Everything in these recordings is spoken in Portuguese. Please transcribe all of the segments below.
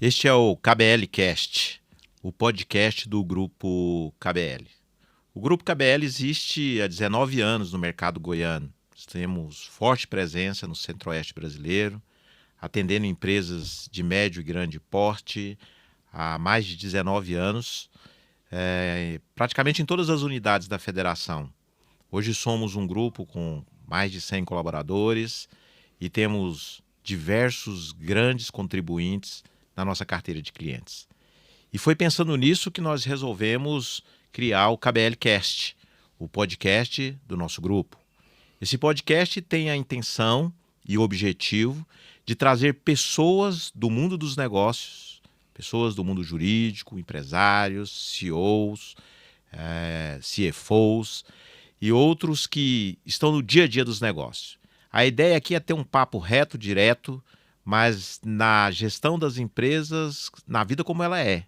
Este é o KBL Cast, o podcast do Grupo KBL. O Grupo KBL existe há 19 anos no mercado goiano. Temos forte presença no centro-oeste brasileiro, atendendo empresas de médio e grande porte há mais de 19 anos, praticamente em todas as unidades da federação. Hoje somos um grupo com mais de 100 colaboradores e temos diversos grandes contribuintes na nossa carteira de clientes. E foi pensando nisso que nós resolvemos criar o KBL Cast, o podcast do nosso grupo. Esse podcast tem a intenção e o objetivo de trazer pessoas do mundo dos negócios, pessoas do mundo jurídico, empresários, CEOs, CFOs e outros que estão no dia a dia dos negócios. A ideia aqui é ter um papo reto, direto, mas na gestão das empresas, na vida como ela é.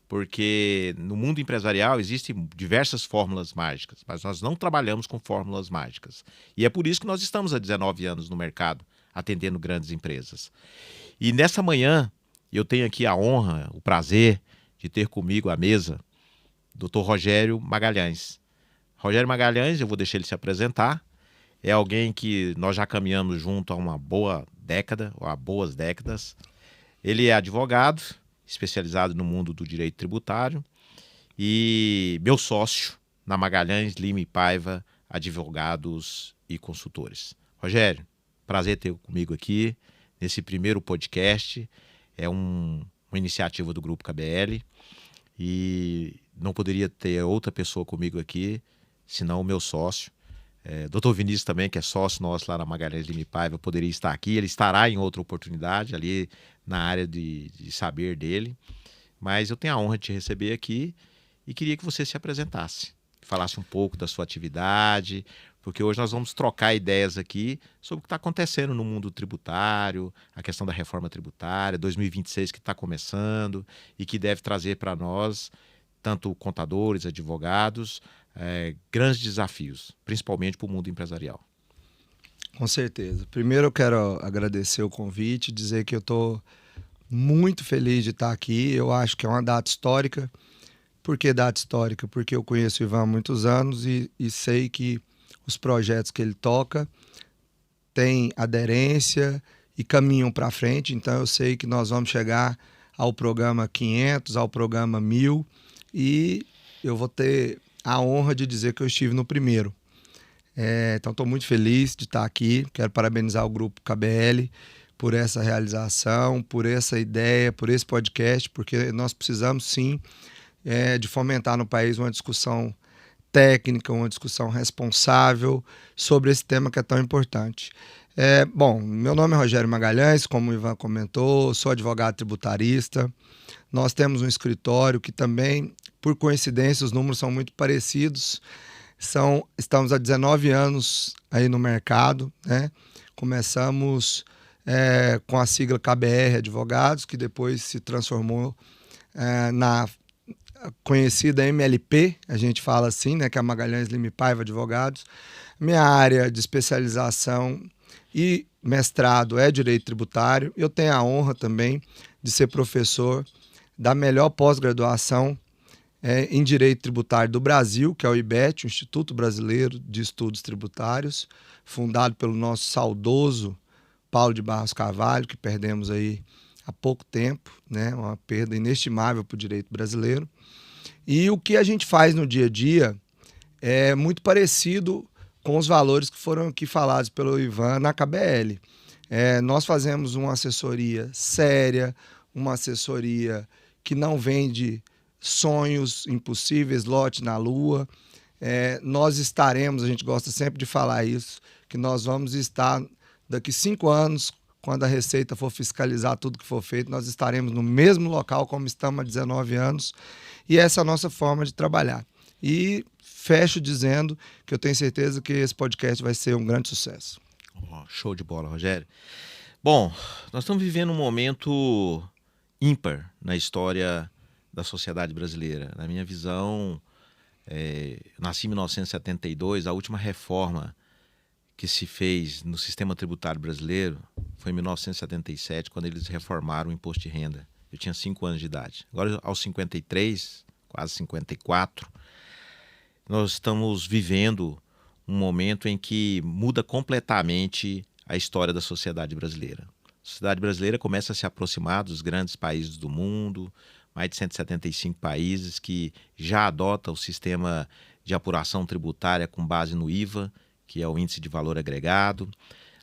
Porque no mundo empresarial existem diversas fórmulas mágicas, mas nós não trabalhamos com fórmulas mágicas. E é por isso que nós estamos há 19 anos no mercado, atendendo grandes empresas. E nessa manhã, eu tenho aqui a honra, o prazer de ter comigo à mesa Dr. Rogério Magalhães. Rogério Magalhães, eu vou deixar ele se apresentar, é alguém que nós já caminhamos junto há uma boa década, ou há boas décadas. Ele é advogado, especializado no mundo do direito tributário e meu sócio na Magalhães, Lima e Paiva, advogados e consultores. Rogério, prazer ter comigo aqui nesse primeiro podcast. É uma iniciativa do Grupo KBL e não poderia ter outra pessoa comigo aqui senão o meu sócio. Dr. Vinícius também, que é sócio nosso lá na Magalhães Lima e Paiva, poderia estar aqui. Ele estará em outra oportunidade ali na área de saber dele. Mas eu tenho a honra de te receber aqui e queria que você se apresentasse, falasse um pouco da sua atividade, porque hoje nós vamos trocar ideias aqui sobre o que está acontecendo no mundo tributário, a questão da reforma tributária, 2026 que está começando e que deve trazer para nós, tanto contadores, advogados, grandes desafios, principalmente para o mundo empresarial. Com certeza. Primeiro eu quero agradecer o convite, dizer que eu estou muito feliz de estar aqui. Eu acho que é uma data histórica. Por que data histórica? Porque eu conheço o Ivan há muitos anos e sei que os projetos que ele toca têm aderência e caminham para frente. Então eu sei que nós vamos chegar ao programa 500, ao programa 1000 e eu vou ter a honra de dizer que eu estive no primeiro. Então estou muito feliz de estar aqui. Quero parabenizar o Grupo KBL por essa realização, por essa ideia, por esse podcast, porque nós precisamos sim de fomentar no país uma discussão técnica, uma discussão responsável sobre esse tema que é tão importante. Bom, meu nome é Rogério Magalhães, como o Ivan comentou, sou advogado tributarista. Nós temos um escritório que também, por coincidência, os números são muito parecidos. Estamos há 19 anos aí no mercado, né? Começamos com a sigla KBR Advogados, que depois se transformou na conhecida MLP, a gente fala assim, né? Que é a Magalhães Lima e Paiva Advogados. Minha área de especialização e mestrado é Direito Tributário. Eu tenho a honra também de ser professor da melhor pós-graduação em Direito Tributário do Brasil, que é o IBET, o Instituto Brasileiro de Estudos Tributários, fundado pelo nosso saudoso Paulo de Barros Carvalho, que perdemos aí há pouco tempo, né? Uma perda inestimável para o direito brasileiro. E o que a gente faz no dia a dia é muito parecido com os valores que foram aqui falados pelo Ivan na KBL. Nós fazemos uma assessoria séria, uma assessoria que não vende sonhos impossíveis, lote na lua. Nós estaremos, a gente gosta sempre de falar isso, que nós vamos estar daqui 5 anos, quando a Receita for fiscalizar tudo que for feito, nós estaremos no mesmo local como estamos há 19 anos. E essa é a nossa forma de trabalhar. E fecho dizendo que eu tenho certeza que esse podcast vai ser um grande sucesso. Show de bola, Rogério. Bom, nós estamos vivendo um momento ímpar na história da sociedade brasileira. Na minha visão, nasci em 1972, a última reforma que se fez no sistema tributário brasileiro foi em 1977, quando eles reformaram o imposto de renda. Eu tinha 5 anos de idade. Agora, aos 53, quase 54, nós estamos vivendo um momento em que muda completamente a história da sociedade brasileira. A sociedade brasileira começa a se aproximar dos grandes países do mundo, mais de 175 países que já adotam o sistema de apuração tributária com base no IVA, que é o Índice de Valor Agregado.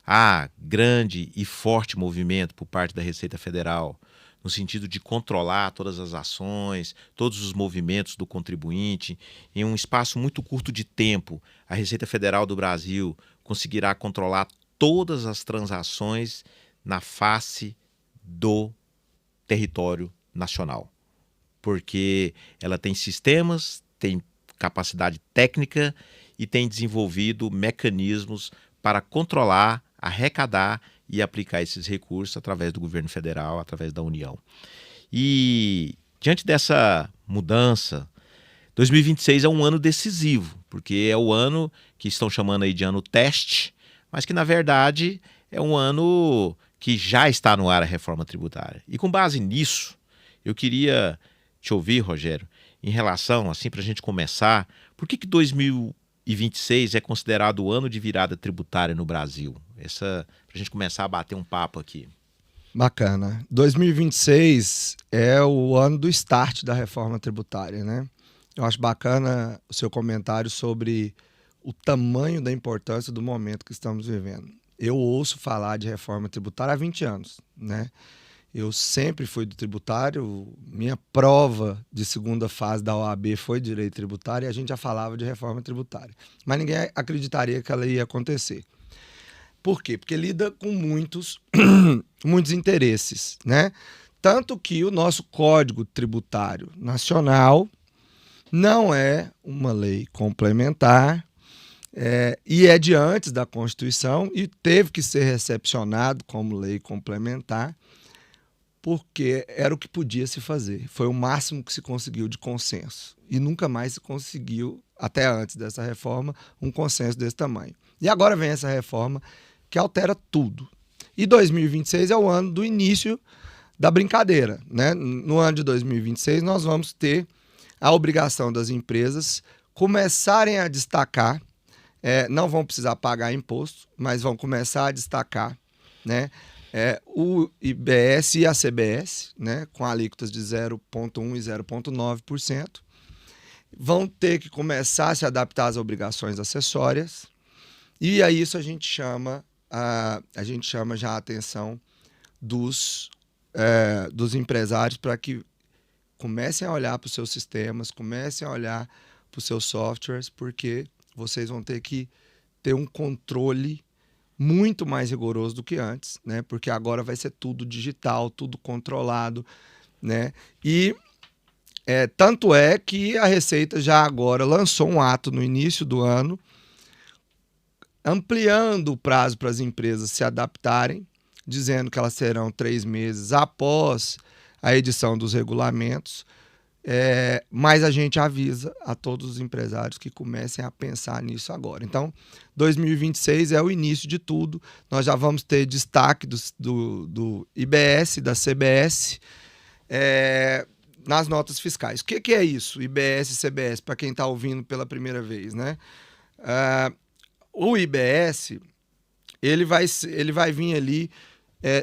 Há grande e forte movimento por parte da Receita Federal no sentido de controlar todas as ações, todos os movimentos do contribuinte. Em um espaço muito curto de tempo, a Receita Federal do Brasil conseguirá controlar todas as transações na face do território nacional, porque ela tem sistemas, tem capacidade técnica e tem desenvolvido mecanismos para controlar, arrecadar e aplicar esses recursos através do governo federal, através da União. E diante dessa mudança, 2026 é um ano decisivo, porque é o ano que estão chamando aí de ano teste, mas que na verdade é um ano que já está no ar a reforma tributária. E com base nisso, eu queria te ouvir, Rogério, em relação, assim, para a gente começar, por que 2026 é considerado o ano de virada tributária no Brasil? Para a gente começar a bater um papo aqui. Bacana. 2026 é o ano do start da reforma tributária, né? Eu acho bacana o seu comentário sobre o tamanho da importância do momento que estamos vivendo. Eu ouço falar de reforma tributária há 20 anos, né? Eu sempre fui do tributário, minha prova de segunda fase da OAB foi direito tributário e a gente já falava de reforma tributária. Mas ninguém acreditaria que ela ia acontecer. Por quê? Porque lida com muitos interesses, né? Tanto que o nosso Código Tributário Nacional não é uma lei complementar, e é de antes da Constituição e teve que ser recepcionado como lei complementar, porque era o que podia se fazer. Foi o máximo que se conseguiu de consenso. E nunca mais se conseguiu, até antes dessa reforma, um consenso desse tamanho. E agora vem essa reforma que altera tudo. E 2026 é o ano do início da brincadeira, né? No ano de 2026, nós vamos ter a obrigação das empresas começarem a destacar, não vão precisar pagar imposto, mas vão começar a destacar, né? O IBS e a CBS, né, com alíquotas de 0,1% e 0,9%, vão ter que começar a se adaptar às obrigações acessórias, e a isso a gente chama já a atenção dos empresários para que comecem a olhar para os seus sistemas, comecem a olhar para os seus softwares, porque vocês vão ter que ter um controle muito mais rigoroso do que antes, né? Porque agora vai ser tudo digital, tudo controlado, né? E tanto é que a Receita já agora lançou um ato no início do ano, ampliando o prazo para as empresas se adaptarem, dizendo que elas serão 3 meses após a edição dos regulamentos, mas a gente avisa a todos os empresários que comecem a pensar nisso agora. Então, 2026 é o início de tudo. Nós já vamos ter destaque do IBS, da CBS, nas notas fiscais. O que é isso, IBS e CBS, para quem está ouvindo pela primeira vez, né? O IBS ele vai vir ali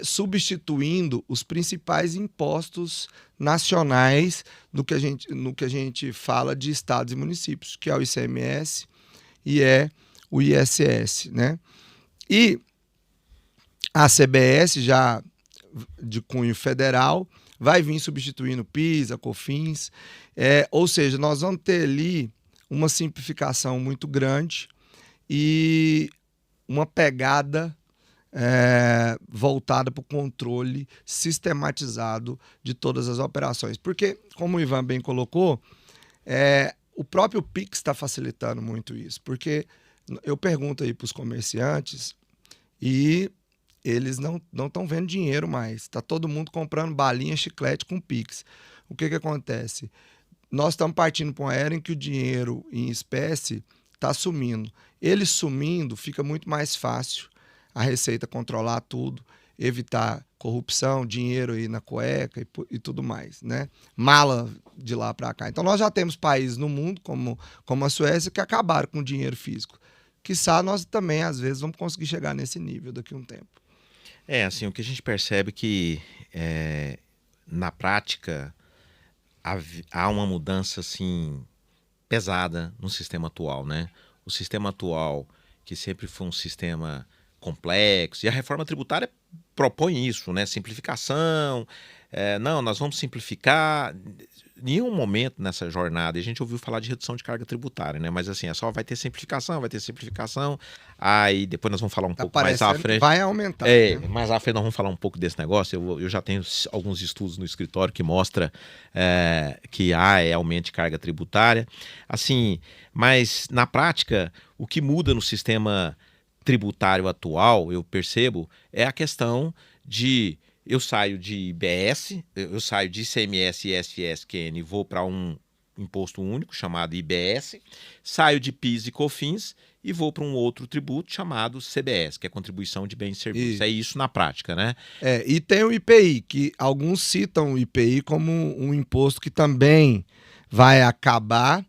substituindo os principais impostos nacionais no que a gente fala de estados e municípios, que é o ICMS e o ISS, né? E a CBS, já de cunho federal, vai vir substituindo PIS, a COFINS, ou seja, nós vamos ter ali uma simplificação muito grande e uma pegada voltada para o controle sistematizado de todas as operações. Porque, como o Ivan bem colocou, o próprio Pix está facilitando muito isso. Porque eu pergunto aí para os comerciantes e eles não estão vendo dinheiro mais. Está todo mundo comprando balinha, chiclete com Pix. O que acontece? Nós estamos partindo para uma era em que o dinheiro em espécie está sumindo. Ele sumindo, fica muito mais fácil a Receita controlar tudo. evitar corrupção, dinheiro aí na cueca e tudo mais, né? Mala de lá para cá. Então nós já temos países no mundo, como a Suécia, que acabaram com o dinheiro físico. Quiçá nós também, às vezes, vamos conseguir chegar nesse nível daqui a um tempo. Assim, o que a gente percebe que, na prática, há uma mudança, assim, pesada no sistema atual, né? O sistema atual, que sempre foi um sistema complexo, e a reforma tributária propõe isso, né? Simplificação, não, nós vamos simplificar. Em nenhum momento nessa jornada, a gente ouviu falar de redução de carga tributária, né? Mas assim, só vai ter simplificação, aí depois nós vamos falar um pouco mais à frente. Vai aumentar. Né? Mais à frente nós vamos falar um pouco desse negócio. Eu já tenho alguns estudos no escritório que mostram que há aumento de carga tributária. Assim, mas na prática, o que muda no sistema tributário atual, eu percebo, é a questão de eu saio de IBS, eu saio de ICMS, ISS, QN e vou para um imposto único chamado IBS, saio de PIS e COFINS e vou para um outro tributo chamado CBS, que é Contribuição de Bens e Serviços. É isso na prática, né? E tem o IPI, que alguns citam o IPI como um imposto que também vai acabar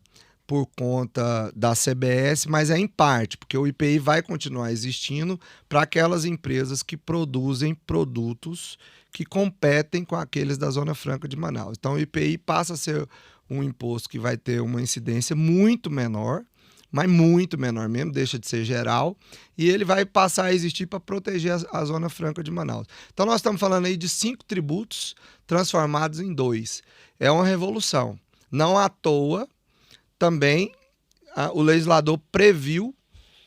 por conta da CBS, mas é em parte, porque o IPI vai continuar existindo para aquelas empresas que produzem produtos que competem com aqueles da Zona Franca de Manaus. Então o IPI passa a ser um imposto que vai ter uma incidência muito menor, mas muito menor mesmo, deixa de ser geral, e ele vai passar a existir para proteger a Zona Franca de Manaus. Então nós estamos falando aí de 5 tributos transformados em 2. É uma revolução. Não à toa, também o legislador previu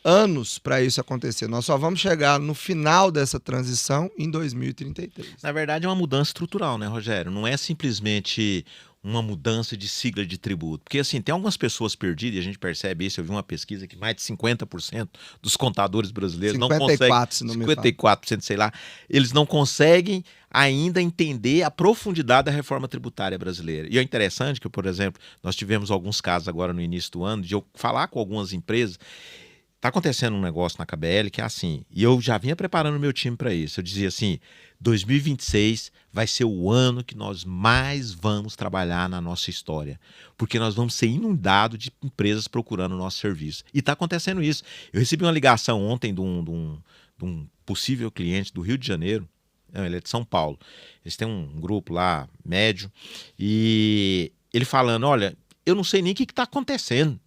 anos para isso acontecer. Nós só vamos chegar no final dessa transição em 2033. Na verdade, é uma mudança estrutural, né, Rogério? Não é simplesmente uma mudança de sigla de tributo. Porque, assim, tem algumas pessoas perdidas, e a gente percebe isso. Eu vi uma pesquisa que mais de 50% dos contadores brasileiros 54, não conseguem... 54%, sei lá. Eles não conseguem ainda entender a profundidade da reforma tributária brasileira. E é interessante que, por exemplo, nós tivemos alguns casos agora no início do ano de eu falar com algumas empresas. Está acontecendo um negócio na KBL que é assim, e eu já vinha preparando o meu time para isso. Eu dizia assim, 2026 vai ser o ano que nós mais vamos trabalhar na nossa história, porque nós vamos ser inundados de empresas procurando o nosso serviço. E está acontecendo isso. Eu recebi uma ligação ontem de um possível cliente do Rio de Janeiro, não, ele é de São Paulo. Eles têm um grupo lá, médio, e ele falando, olha, eu não sei nem o que está acontecendo.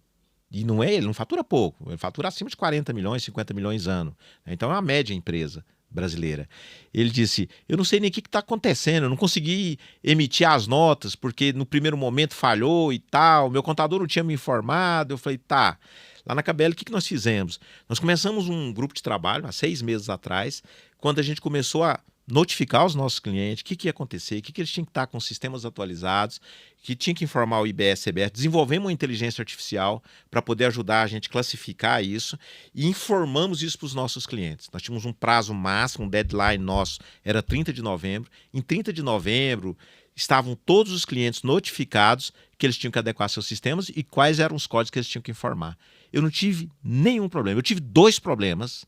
E não ele não fatura pouco, ele fatura acima de 40 milhões, 50 milhões ano. Então é uma média empresa brasileira. Ele disse, eu não sei nem o que está acontecendo, eu não consegui emitir as notas, porque no primeiro momento falhou e tal, meu contador não tinha me informado. Eu falei, tá, lá na KBL o que nós fizemos? Nós começamos um grupo de trabalho há 6 meses atrás, quando a gente começou a notificar os nossos clientes o que ia acontecer, o que eles tinham que estar com sistemas atualizados, que tinha que informar o IBS, CBS, desenvolvemos uma inteligência artificial para poder ajudar a gente a classificar isso e informamos isso para os nossos clientes. Nós tínhamos um prazo máximo, um deadline nosso era 30 de novembro. Em 30 de novembro estavam todos os clientes notificados que eles tinham que adequar seus sistemas e quais eram os códigos que eles tinham que informar. Eu não tive nenhum problema. Eu tive 2 problemas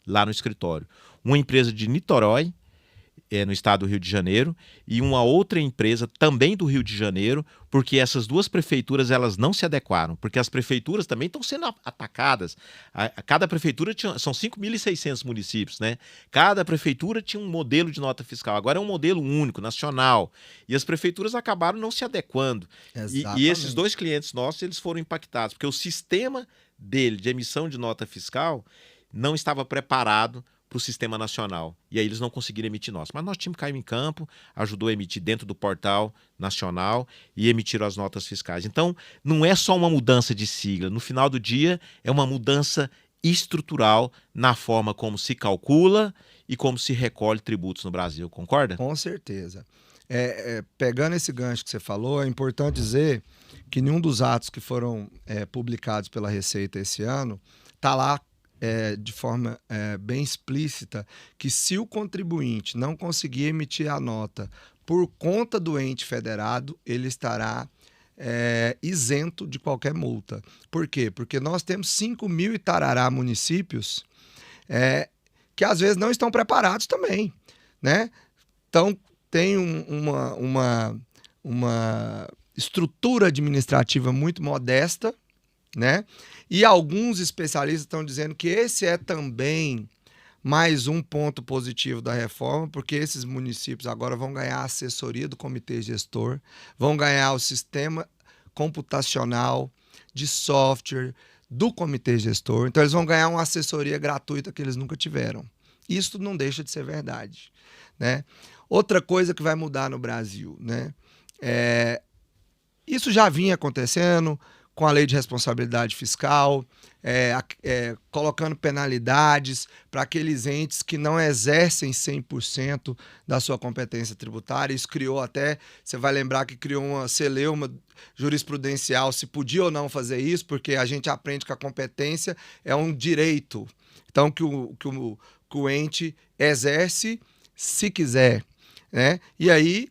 lá no escritório. Uma empresa de Niterói, no estado do Rio de Janeiro, e uma outra empresa também do Rio de Janeiro, porque essas 2 prefeituras elas não se adequaram, porque as prefeituras também estão sendo atacadas. Cada prefeitura são 5.600 municípios, né? Cada prefeitura tinha um modelo de nota fiscal, agora é um modelo único, nacional, e as prefeituras acabaram não se adequando. E esses 2 clientes nossos eles foram impactados, porque o sistema dele de emissão de nota fiscal não estava preparado para o sistema nacional. E aí eles não conseguiram emitir nós. Mas nosso time caiu em campo, ajudou a emitir dentro do portal nacional e emitiram as notas fiscais. Então, não é só uma mudança de sigla. No final do dia, é uma mudança estrutural na forma como se calcula e como se recolhe tributos no Brasil. Concorda? Com certeza. Pegando esse gancho que você falou, é importante dizer que nenhum dos atos que foram publicados pela Receita esse ano está lá de forma bem explícita que se o contribuinte não conseguir emitir a nota por conta do ente federado, ele estará isento de qualquer multa. Por quê? Porque nós temos 5.000 e tarará municípios que às vezes não estão preparados também. né? Então, tem uma estrutura administrativa muito modesta, né? E alguns especialistas estão dizendo que esse é também mais um ponto positivo da reforma, porque esses municípios agora vão ganhar a assessoria do comitê gestor, vão ganhar o sistema computacional de software do comitê gestor. Então, eles vão ganhar uma assessoria gratuita que eles nunca tiveram. Isso não deixa de ser verdade, né? Outra coisa que vai mudar no Brasil, né? Isso já vinha acontecendo com a lei de responsabilidade fiscal, colocando penalidades para aqueles entes que não exercem 100% da sua competência tributária. Isso criou até, você vai lembrar que criou uma celeuma jurisprudencial se podia ou não fazer isso, porque a gente aprende que a competência é um direito. Então, que o ente exerce se quiser, né? E aí,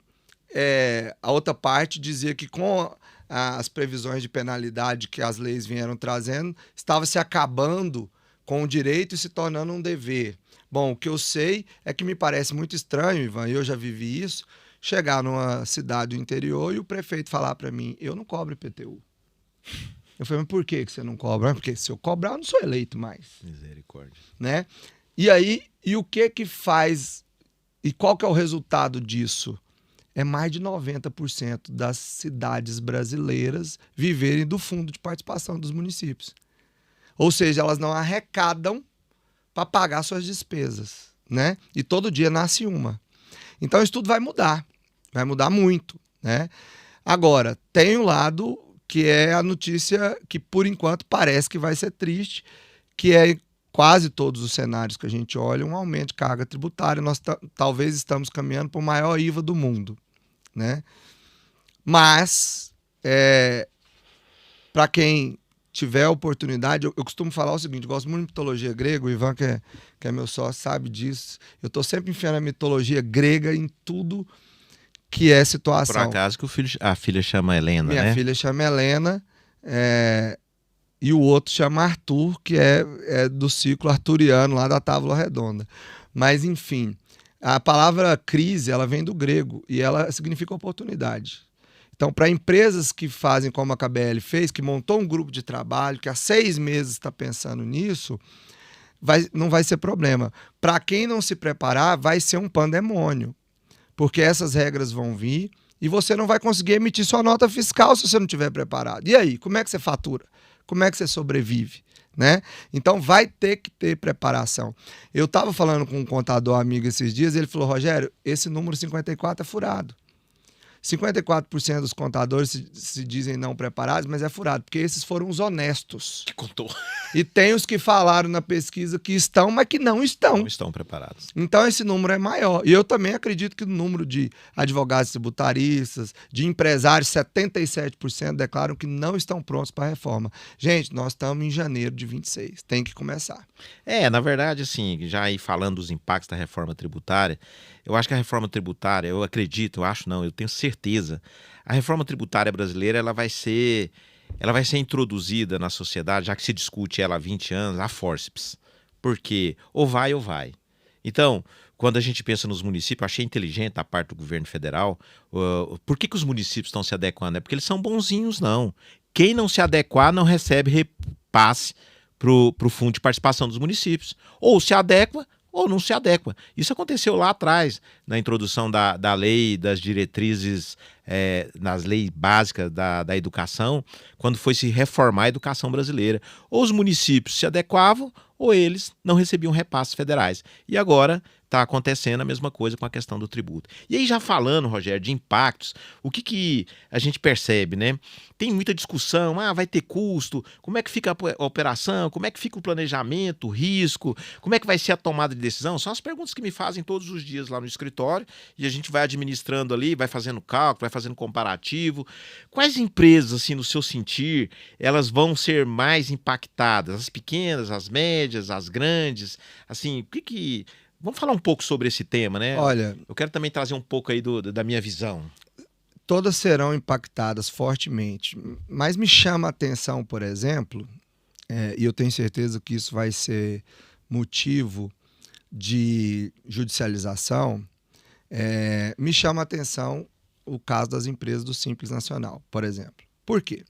a outra parte dizia que com as previsões de penalidade que as leis vieram trazendo, estava se acabando com o direito e se tornando um dever. Bom, o que eu sei é que me parece muito estranho, Ivan, eu já vivi isso, chegar numa cidade do interior e o prefeito falar para mim, eu não cobro IPTU. Eu falei, mas por que você não cobra? Porque se eu cobrar, eu não sou eleito mais. Misericórdia. Né? E aí, e o que faz, e qual que é o resultado disso? É mais de 90% das cidades brasileiras viverem do fundo de participação dos municípios. Ou seja, elas não arrecadam para pagar suas despesas, né? E todo dia nasce uma. Então isso tudo vai mudar muito, né? Agora, tem um lado que é a notícia que por enquanto parece que vai ser triste, que é quase todos os cenários que a gente olha, um aumento de carga tributária. Nós talvez estamos caminhando para o maior IVA do mundo, né? Mas, para quem tiver a oportunidade, eu costumo falar o seguinte, eu gosto muito de mitologia grega, o Ivan, que é meu sócio, sabe disso. Eu estou sempre enfiando a mitologia grega em tudo que é situação. Por acaso que a filha chama Helena, né? Minha filha chama Helena, e o outro chama Arthur, que é do ciclo arturiano, lá da Távola Redonda. Mas, enfim, a palavra crise, ela vem do grego e ela significa oportunidade. Então, para empresas que fazem como a KBL fez, que montou um grupo de trabalho, que há 6 meses está pensando nisso, não vai ser problema. Para quem não se preparar, vai ser um pandemônio, porque essas regras vão vir e você não vai conseguir emitir sua nota fiscal se você não estiver preparado. E aí, como é que você fatura? Como é que você sobrevive? Né? Então vai ter que ter preparação. Eu estava falando com um contador amigo esses dias, ele falou, Rogério, esse número 54 é furado. 54% dos contadores se dizem não preparados, mas é furado, porque esses foram os honestos. Que contou. E tem os que falaram na pesquisa que estão, mas que não estão. Não estão preparados. Então esse número é maior. E eu também acredito que o número de advogados tributaristas, de empresários, 77% declaram que não estão prontos para a reforma. Gente, nós estamos em janeiro de 26. Tem que começar. Na verdade, assim, já aí falando dos impactos da reforma tributária, eu acho que a reforma tributária, eu acredito, eu tenho certeza, a reforma tributária brasileira ela vai ser introduzida na sociedade, já que se discute ela há 20 anos, a fórceps. Porque ou vai ou vai. Então, quando a gente pensa nos municípios, eu achei inteligente a parte do governo federal. Por que os municípios estão se adequando? É porque eles são bonzinhos, não. Quem não se adequar não recebe repasse para o fundo de participação dos municípios. Ou se adequa ou não se adequa. Isso aconteceu lá atrás, na introdução da lei, das diretrizes, nas leis básicas da educação, quando foi se reformar a educação brasileira. Ou os municípios se adequavam, ou eles não recebiam repasses federais. E agora está acontecendo a mesma coisa com a questão do tributo. E aí já falando, Rogério, de impactos, o que a gente percebe, né? Tem muita discussão, vai ter custo, como é que fica a operação, como é que fica o planejamento, o risco, como é que vai ser a tomada de decisão? São as perguntas que me fazem todos os dias lá no escritório e a gente vai administrando ali, vai fazendo cálculo, vai fazendo comparativo. Quais empresas, assim, no seu sentir, elas vão ser mais impactadas? As pequenas, as médias, as grandes? Assim, Vamos falar um pouco sobre esse tema, né? Olha, eu quero também trazer um pouco aí da minha visão. Todas serão impactadas fortemente, mas me chama a atenção, por exemplo, e eu tenho certeza que isso vai ser motivo de judicialização, Me chama a atenção o caso das empresas do Simples Nacional, por exemplo. Por quê?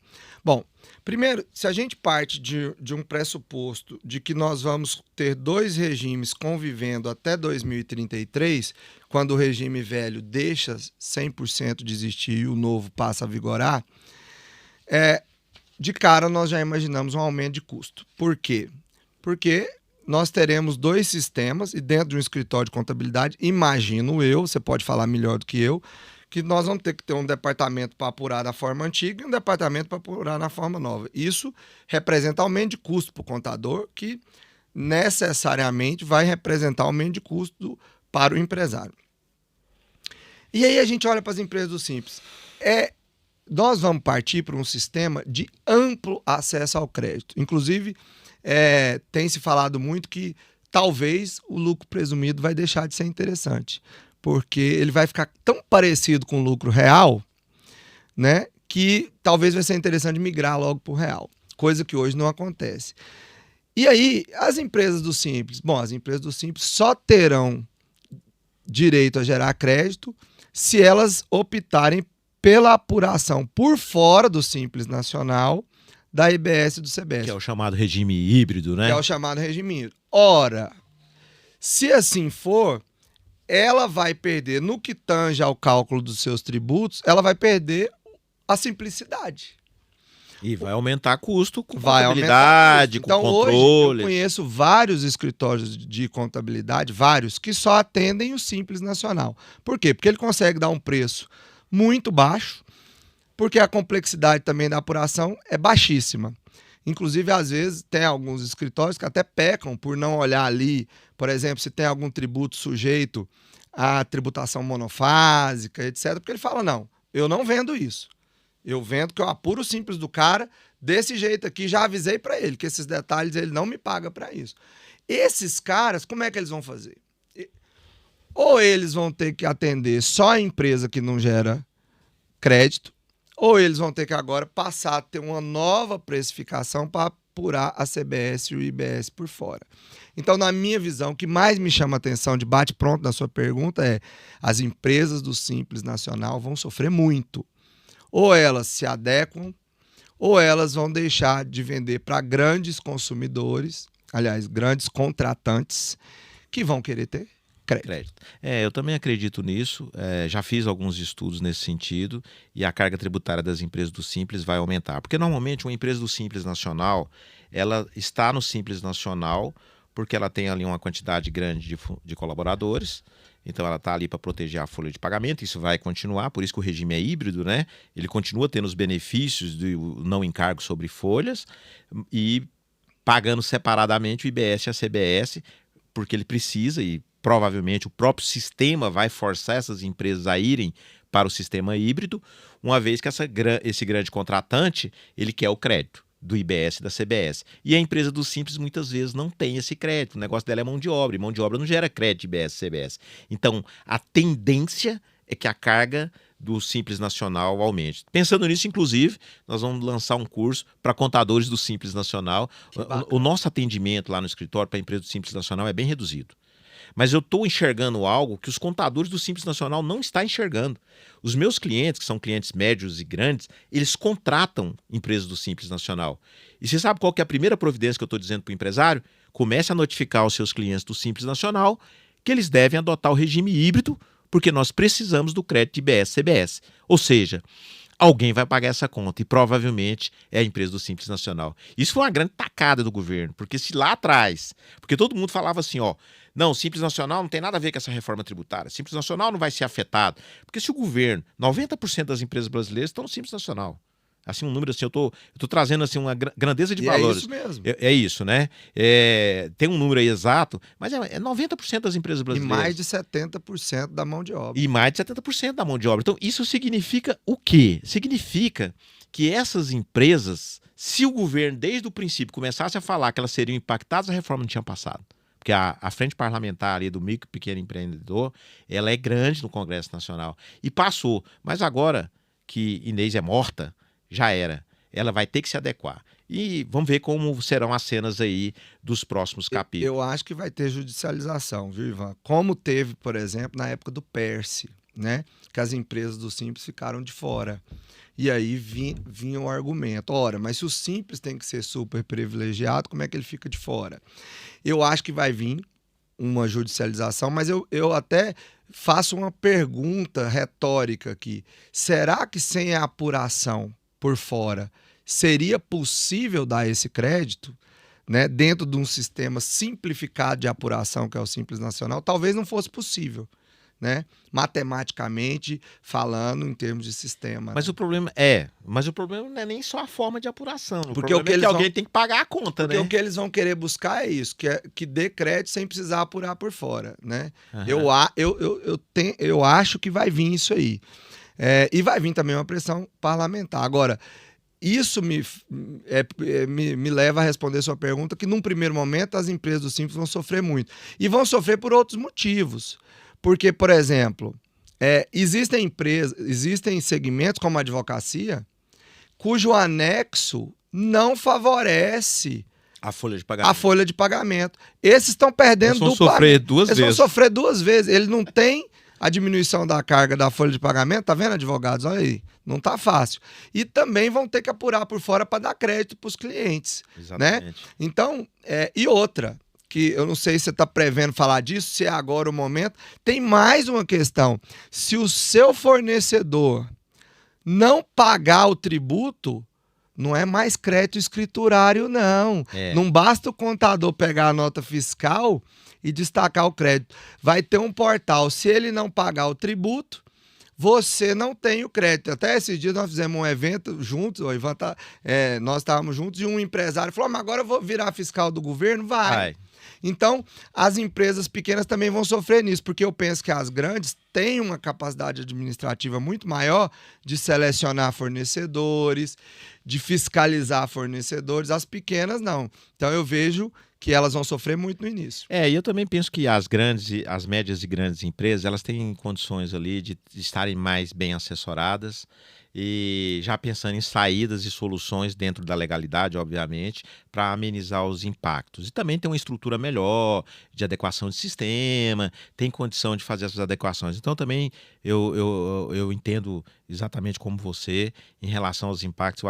Bom, primeiro, se a gente parte de um pressuposto de que nós vamos ter dois regimes convivendo até 2033, quando o regime velho deixa 100% de existir e o novo passa a vigorar, de cara nós já imaginamos um aumento de custo. Por quê? Porque nós teremos dois sistemas e dentro de um escritório de contabilidade, imagino eu, você pode falar melhor do que eu, que nós vamos ter que ter um departamento para apurar na forma antiga e um departamento para apurar na forma nova. Isso representa aumento de custo para o contador, que necessariamente vai representar aumento de custo para o empresário. E aí a gente olha para as empresas do Simples. Nós vamos partir para um sistema de amplo acesso ao crédito. Inclusive, tem se falado muito que talvez o lucro presumido vai deixar de ser interessante, porque ele vai ficar tão parecido com o lucro real, né, que talvez vai ser interessante migrar logo para o real, coisa que hoje não acontece. E aí, as empresas do Simples, as empresas do Simples só terão direito a gerar crédito se elas optarem pela apuração por fora do Simples Nacional, da IBS e do CBS. Que é o chamado regime híbrido, né? Que é o chamado regime híbrido. Ora, se assim for, ela vai perder, no que tange ao cálculo dos seus tributos, ela vai perder a simplicidade. E vai aumentar custo com Vai contabilidade, com então, controles. Hoje, eu conheço vários escritórios de contabilidade, vários, que só atendem o Simples Nacional. Por quê? Porque ele consegue dar um preço muito baixo, porque a complexidade também da apuração é baixíssima. Inclusive, às vezes, tem alguns escritórios que até pecam por não olhar ali, por exemplo, se tem algum tributo sujeito à tributação monofásica, etc. Porque ele fala, não, eu não vendo isso. Eu vendo que eu apuro o Simples do cara desse jeito aqui, já avisei para ele que esses detalhes ele não me paga para isso. Esses caras, como é que eles vão fazer? Ou eles vão ter que atender só a empresa que não gera crédito, ou eles vão ter que agora passar a ter uma nova precificação para apurar a CBS e o IBS por fora. Então, na minha visão, o que mais me chama a atenção de bate-pronto na sua pergunta é as empresas do Simples Nacional vão sofrer muito. Ou elas se adequam, ou elas vão deixar de vender para grandes consumidores, aliás, grandes contratantes, que vão querer ter crédito. Eu também acredito nisso, já fiz alguns estudos nesse sentido e a carga tributária das empresas do Simples vai aumentar. Porque normalmente uma empresa do Simples Nacional, ela está no Simples Nacional porque ela tem ali uma quantidade grande de colaboradores, então ela está ali para proteger a folha de pagamento, isso vai continuar, por isso que o regime é híbrido, né? Ele continua tendo os benefícios do não encargo sobre folhas e pagando separadamente o IBS e a CBS, porque ele precisa e provavelmente o próprio sistema vai forçar essas empresas a irem para o sistema híbrido, uma vez que esse grande contratante ele quer o crédito do IBS e da CBS. E a empresa do Simples muitas vezes não tem esse crédito, o negócio dela é mão de obra, e mão de obra não gera crédito IBS e CBS. Então, a tendência é que a carga do Simples Nacional aumente. Pensando nisso, inclusive, nós vamos lançar um curso para contadores do Simples Nacional. O nosso atendimento lá no escritório para a empresa do Simples Nacional é bem reduzido. Mas eu estou enxergando algo que os contadores do Simples Nacional não estão enxergando. Os meus clientes, que são clientes médios e grandes, eles contratam empresas do Simples Nacional. E você sabe qual que é a primeira providência que eu estou dizendo para o empresário? Comece a notificar os seus clientes do Simples Nacional que eles devem adotar o regime híbrido, porque nós precisamos do crédito IBS-CBS. Ou seja, alguém vai pagar essa conta e provavelmente é a empresa do Simples Nacional. Isso foi uma grande tacada do governo, porque se lá atrás, porque todo mundo falava assim, não, o Simples Nacional não tem nada a ver com essa reforma tributária, o Simples Nacional não vai ser afetado, porque se o governo, 90% das empresas brasileiras estão no Simples Nacional. Assim, um número assim, eu tô trazendo assim uma grandeza de valores. É isso mesmo. É isso, né? Tem um número aí exato, mas é 90% das empresas brasileiras. E mais de 70% da mão de obra. E mais de 70% da mão de obra. Então, isso significa o quê? Significa que essas empresas, se o governo, desde o princípio, começasse a falar que elas seriam impactadas, a reforma não tinha passado. Porque a frente parlamentar ali do micro e pequeno empreendedor, ela é grande no Congresso Nacional. E passou. Mas agora que Inês é morta, já era. Ela vai ter que se adequar. e vamos ver como serão as cenas aí dos próximos capítulos. Eu acho que vai ter judicialização, viu, Ivan? Como teve, por exemplo, na época do Perse, né? Que as empresas do Simples ficaram de fora. E aí vinha o argumento, ora, mas se o Simples tem que ser super privilegiado, como é que ele fica de fora? Eu acho que vai vir uma judicialização, mas eu até faço uma pergunta retórica aqui. Será que sem a apuração por fora seria possível dar esse crédito, né, dentro de um sistema simplificado de apuração que é o Simples Nacional? Talvez não fosse possível, né? Matematicamente falando, em termos de sistema. Mas né? o problema não é nem só a forma de apuração. Porque o o que problema é eles que alguém vão- tem que pagar a conta, Porque né? o que eles vão querer buscar é isso, que dê crédito sem precisar apurar por fora, né? Aham. Eu acho que vai vir isso aí. E vai vir também uma pressão parlamentar. Agora, isso me leva a responder sua pergunta, que num primeiro momento as empresas do Simples vão sofrer muito. E vão sofrer por outros motivos. Porque, por exemplo, existem segmentos como a advocacia, cujo anexo não favorece A folha de a pagamento. folha de pagamento. Esses estão perdendo Eles vão duplamente. sofrer duas Eles vão vezes. sofrer duas vezes. Ele não tem a diminuição da carga da folha de pagamento, tá vendo, advogados? Olha aí, não tá fácil. E também vão ter que apurar por fora para dar crédito para os clientes, né? Exatamente. Então, e outra, que eu não sei se você está prevendo falar disso, se é agora o momento, tem mais uma questão. Se o seu fornecedor não pagar o tributo, não é mais crédito escriturário, não. É. Não basta o contador pegar a nota fiscal e destacar o crédito. Vai ter um portal. Se ele não pagar o tributo, você não tem o crédito. Até esses dias nós fizemos um evento juntos, o Ivan nós estávamos juntos, e um empresário falou: mas agora eu vou virar fiscal do governo? Vai. Então, as empresas pequenas também vão sofrer nisso, porque eu penso que as grandes têm uma capacidade administrativa muito maior de selecionar fornecedores, de fiscalizar fornecedores, as pequenas não. Então, eu vejo que elas vão sofrer muito no início. E eu também penso que as médias e grandes empresas, elas têm condições ali de estarem mais bem assessoradas e já pensando em saídas e soluções dentro da legalidade, obviamente, para amenizar os impactos. E também tem uma estrutura melhor de adequação de sistema, tem condição de fazer essas adequações. Então também eu entendo exatamente como você em relação aos impactos.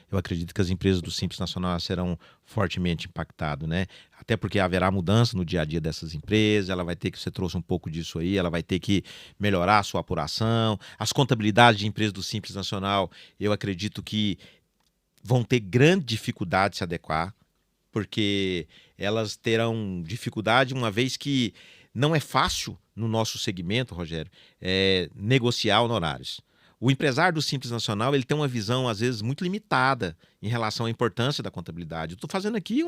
Eu acredito que as empresas do Simples Nacional serão fortemente impactadas, né? Até porque haverá mudança no dia a dia dessas empresas, você trouxe um pouco disso aí, ela vai ter que melhorar a sua apuração, as contabilidades de empresas do Simples Nacional, eu acredito que vão ter grande dificuldade de se adequar, porque elas terão dificuldade, uma vez que não é fácil no nosso segmento, Rogério, negociar honorários. O empresário do Simples Nacional, ele tem uma visão, às vezes, muito limitada em relação à importância da contabilidade. Eu estou fazendo aqui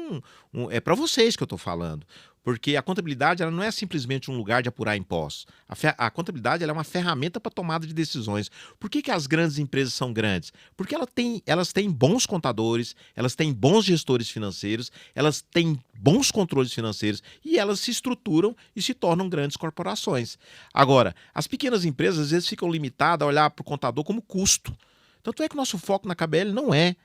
é para vocês que eu estou falando, porque a contabilidade ela não é simplesmente um lugar de apurar impostos. A contabilidade ela é uma ferramenta para tomada de decisões. Por que as grandes empresas são grandes? Porque elas têm bons contadores, elas têm bons gestores financeiros, elas têm bons controles financeiros e elas se estruturam e se tornam grandes corporações. Agora, as pequenas empresas às vezes ficam limitadas a olhar para o contador como custo. Tanto é que o nosso foco na KBL não é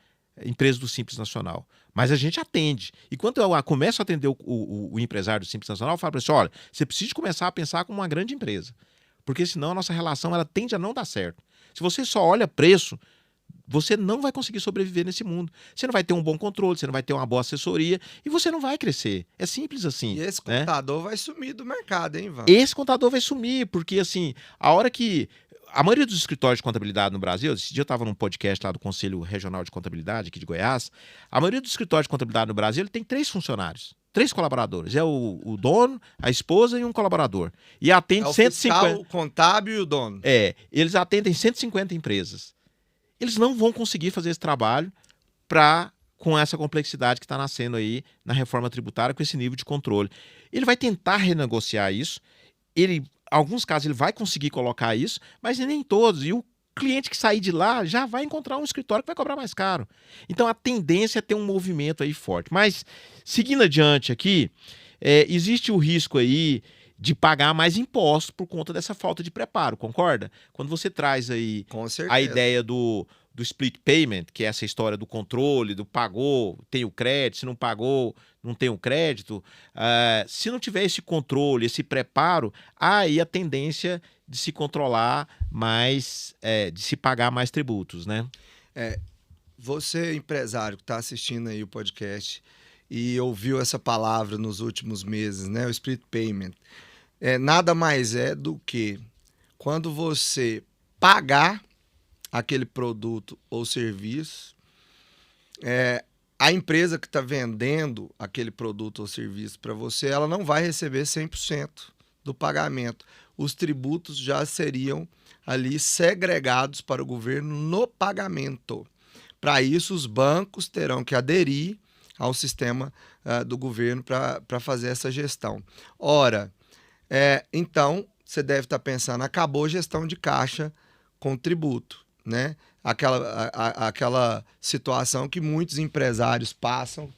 empresa do Simples Nacional, mas a gente atende. E quando eu começo a atender o empresário do Simples Nacional, eu falo para ele: olha, você precisa começar a pensar como uma grande empresa, porque senão a nossa relação ela tende a não dar certo. Se você só olha preço, você não vai conseguir sobreviver nesse mundo. Você não vai ter um bom controle, você não vai ter uma boa assessoria e você não vai crescer. É simples assim. E esse contador vai sumir do mercado, hein, Ivan? Esse contador vai sumir, porque assim, a hora que a maioria dos escritórios de contabilidade no Brasil, esse dia eu estava num podcast lá do Conselho Regional de Contabilidade, aqui de Goiás, a maioria dos escritórios de contabilidade no Brasil ele tem 3 funcionários, 3 colaboradores. É o dono, a esposa e um colaborador. E atende o 150. Fiscal, o contábil e o dono. Eles atendem 150 empresas. Eles não vão conseguir fazer esse trabalho com essa complexidade que está nascendo aí na reforma tributária, com esse nível de controle. Ele vai tentar renegociar isso, alguns casos ele vai conseguir colocar isso, mas nem todos. E o cliente que sair de lá já vai encontrar um escritório que vai cobrar mais caro. Então a tendência é ter um movimento aí forte. Mas, seguindo adiante aqui, existe o risco aí de pagar mais impostos por conta dessa falta de preparo, concorda? Quando você traz aí Com certeza. a ideia do split payment, que é essa história do controle, do pagou, tem o crédito, se não pagou, não tem o crédito. Se não tiver esse controle, esse preparo, há aí a tendência de se controlar mais, de se pagar mais tributos, né? Você, empresário que está assistindo aí o podcast e ouviu essa palavra nos últimos meses, né? O split payment. Nada mais é do que quando você pagar aquele produto ou serviço, a empresa que está vendendo aquele produto ou serviço para você, ela não vai receber 100% do pagamento. Os tributos já seriam ali segregados para o governo no pagamento. Para isso, os bancos terão que aderir ao sistema do governo para fazer essa gestão. Ora, então, você deve estar pensando, acabou a gestão de caixa com tributo, né? Aquela situação que muitos empresários passam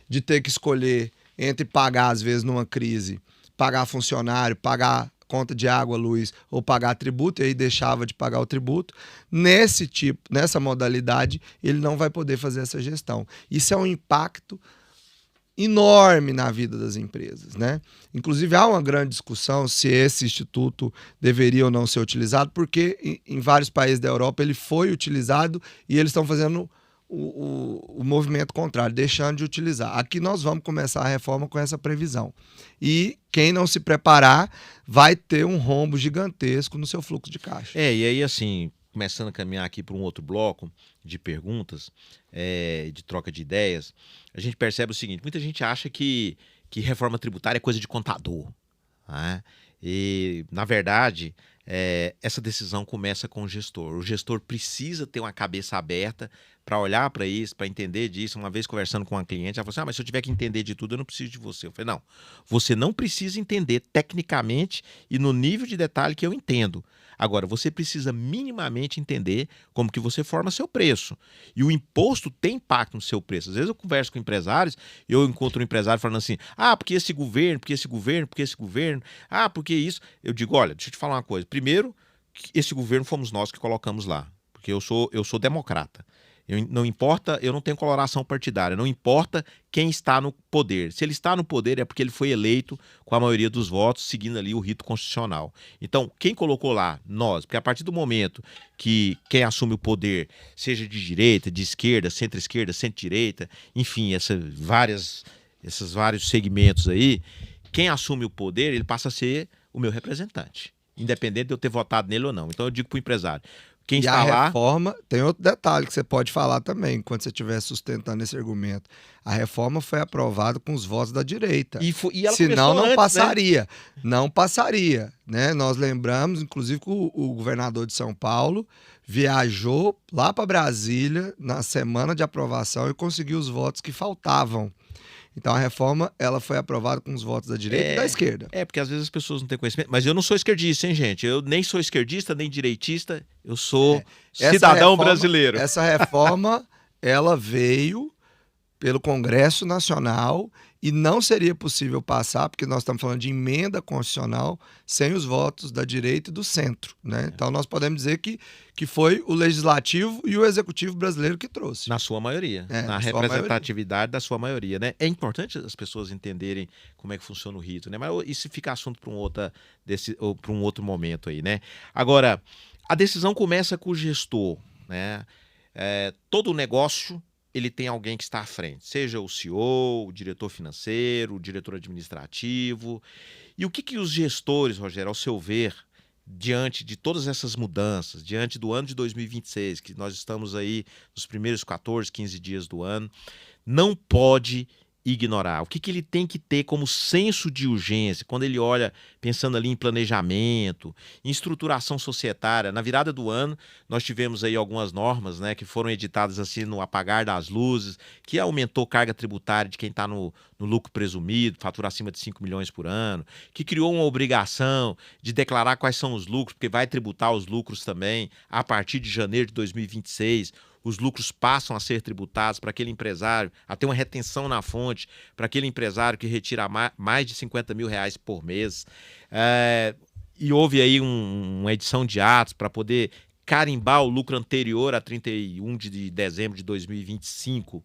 de ter que escolher entre pagar, às vezes, numa crise, pagar funcionário, pagar conta de água, luz ou pagar tributo, e aí deixava de pagar o tributo. Nessa modalidade, ele não vai poder fazer essa gestão. Isso é um impacto enorme na vida das empresas, né? Inclusive, há uma grande discussão se esse instituto deveria ou não ser utilizado, porque em vários países da Europa ele foi utilizado e eles estão fazendo o movimento contrário, deixando de utilizar. Aqui nós vamos começar a reforma com essa previsão. E quem não se preparar vai ter um rombo gigantesco no seu fluxo de caixa. E aí, assim, começando a caminhar aqui para um outro bloco de perguntas, de troca de ideias, a gente percebe o seguinte: muita gente acha que reforma tributária é coisa de contador, né? E, na verdade, essa decisão começa com o gestor. O gestor precisa ter uma cabeça aberta para olhar para isso, para entender disso. Uma vez conversando com uma cliente, ela falou assim: mas se eu tiver que entender de tudo, eu não preciso de você. Eu falei: não, você não precisa entender tecnicamente e no nível de detalhe que eu entendo. Agora, você precisa minimamente entender como que você forma seu preço. E o imposto tem impacto no seu preço. Às vezes eu converso com empresários e eu encontro um empresário falando assim: porque esse governo, porque esse governo, porque esse governo, porque isso. Eu digo: olha, deixa eu te falar uma coisa. Primeiro, esse governo fomos nós que colocamos lá, porque eu sou democrata. Não importa, eu não tenho coloração partidária, não importa quem está no poder. Se ele está no poder é porque ele foi eleito com a maioria dos votos, seguindo ali o rito constitucional. Então, quem colocou lá? Nós. Porque a partir do momento que quem assume o poder, seja de direita, de esquerda, centro-esquerda, centro-direita, enfim, esses vários segmentos aí, quem assume o poder, ele passa a ser o meu representante, independente de eu ter votado nele ou não. Então eu digo para o empresário: quem está lá... a reforma, tem outro detalhe que você pode falar também, quando você estiver sustentando esse argumento. A reforma foi aprovada com os votos da direita. E ela senão não antes, passaria. Né? Não passaria, né? Nós lembramos, inclusive, que o governador de São Paulo viajou lá para Brasília na semana de aprovação e conseguiu os votos que faltavam. Então a reforma ela foi aprovada com os votos da direita e da esquerda. Porque às vezes as pessoas não têm conhecimento. Mas eu não sou esquerdista, hein, gente? Eu nem sou esquerdista, nem direitista. Eu sou cidadão brasileiro. Essa reforma ela veio pelo Congresso Nacional e não seria possível passar, porque nós estamos falando de emenda constitucional, sem os votos da direita e do centro, né? Então nós podemos dizer que foi o Legislativo e o Executivo brasileiro que trouxe. Na sua maioria. Na representatividade da sua maioria, né? É importante as pessoas entenderem como é que funciona o rito, né? Mas isso fica assunto para um outro momento aí, né? Agora, a decisão começa com o gestor, né? Todo negócio ele tem alguém que está à frente, seja o CEO, o diretor financeiro, o diretor administrativo. E o que os gestores, Rogério, ao seu ver, diante de todas essas mudanças, diante do ano de 2026, que nós estamos aí nos primeiros 14, 15 dias do ano, não pode ignorar? O que ele tem que ter como senso de urgência quando ele olha, pensando ali em planejamento, em estruturação societária? Na virada do ano, nós tivemos aí algumas normas, né, que foram editadas assim no apagar das luzes, que aumentou carga tributária de quem está no lucro presumido, fatura acima de 5 milhões por ano, que criou uma obrigação de declarar quais são os lucros, porque vai tributar os lucros também a partir de janeiro de 2026. Os lucros passam a ser tributados para aquele empresário, a ter uma retenção na fonte, para aquele empresário que retira mais de 50 mil reais por mês. E houve aí uma edição de atos para poder carimbar o lucro anterior a 31 de dezembro de 2025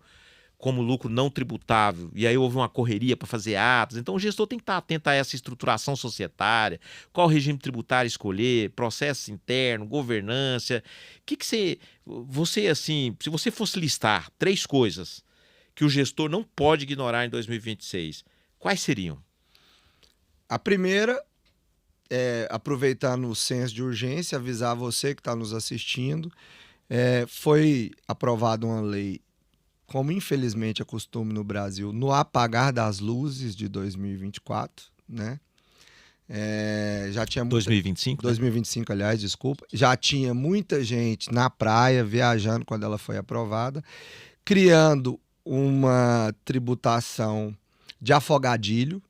como lucro não tributável, e aí houve uma correria para fazer atos. Então o gestor tem que estar atento a essa estruturação societária, qual regime tributário escolher, processo interno, governança. O que você, assim, se você fosse listar 3 coisas que o gestor não pode ignorar em 2026, quais seriam? A primeira é aproveitar no senso de urgência, avisar você que está nos assistindo. Foi aprovada uma lei, como infelizmente é costume no Brasil, no apagar das luzes de 2024, né? Já tinha 2025? 2025, aliás, desculpa. Já tinha muita gente na praia viajando quando ela foi aprovada, criando uma tributação de afogadilho,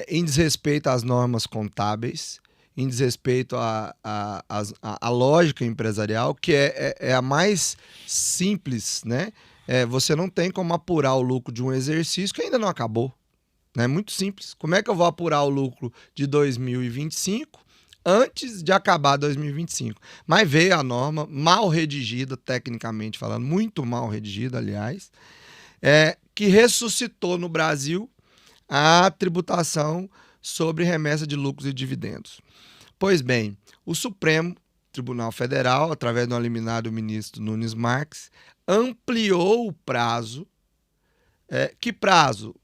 em desrespeito às normas contábeis, em desrespeito à lógica empresarial, que é a mais simples, né? Você não tem como apurar o lucro de um exercício que ainda não acabou. É muito simples. Como é que eu vou apurar o lucro de 2025 antes de acabar 2025? Mas veio a norma mal redigida, tecnicamente falando, muito mal redigida, aliás, que ressuscitou no Brasil a tributação sobre remessa de lucros e dividendos. Pois bem, o Supremo Tribunal Federal, através do liminar do ministro Nunes Marques, ampliou o prazo. Que prazo?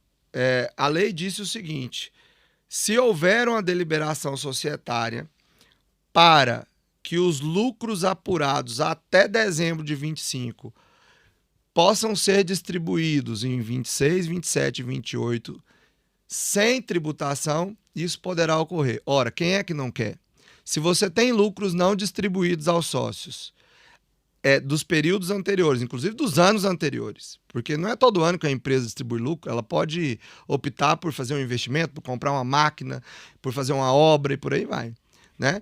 A lei disse o seguinte: se houver uma deliberação societária para que os lucros apurados até dezembro de 25 possam ser distribuídos em 26, 27 e 28 sem tributação, isso poderá ocorrer. Ora, quem é que não quer? Se você tem lucros não distribuídos aos sócios, dos períodos anteriores, inclusive dos anos anteriores, porque não é todo ano que a empresa distribui lucro, ela pode optar por fazer um investimento, por comprar uma máquina, por fazer uma obra e por aí vai, né?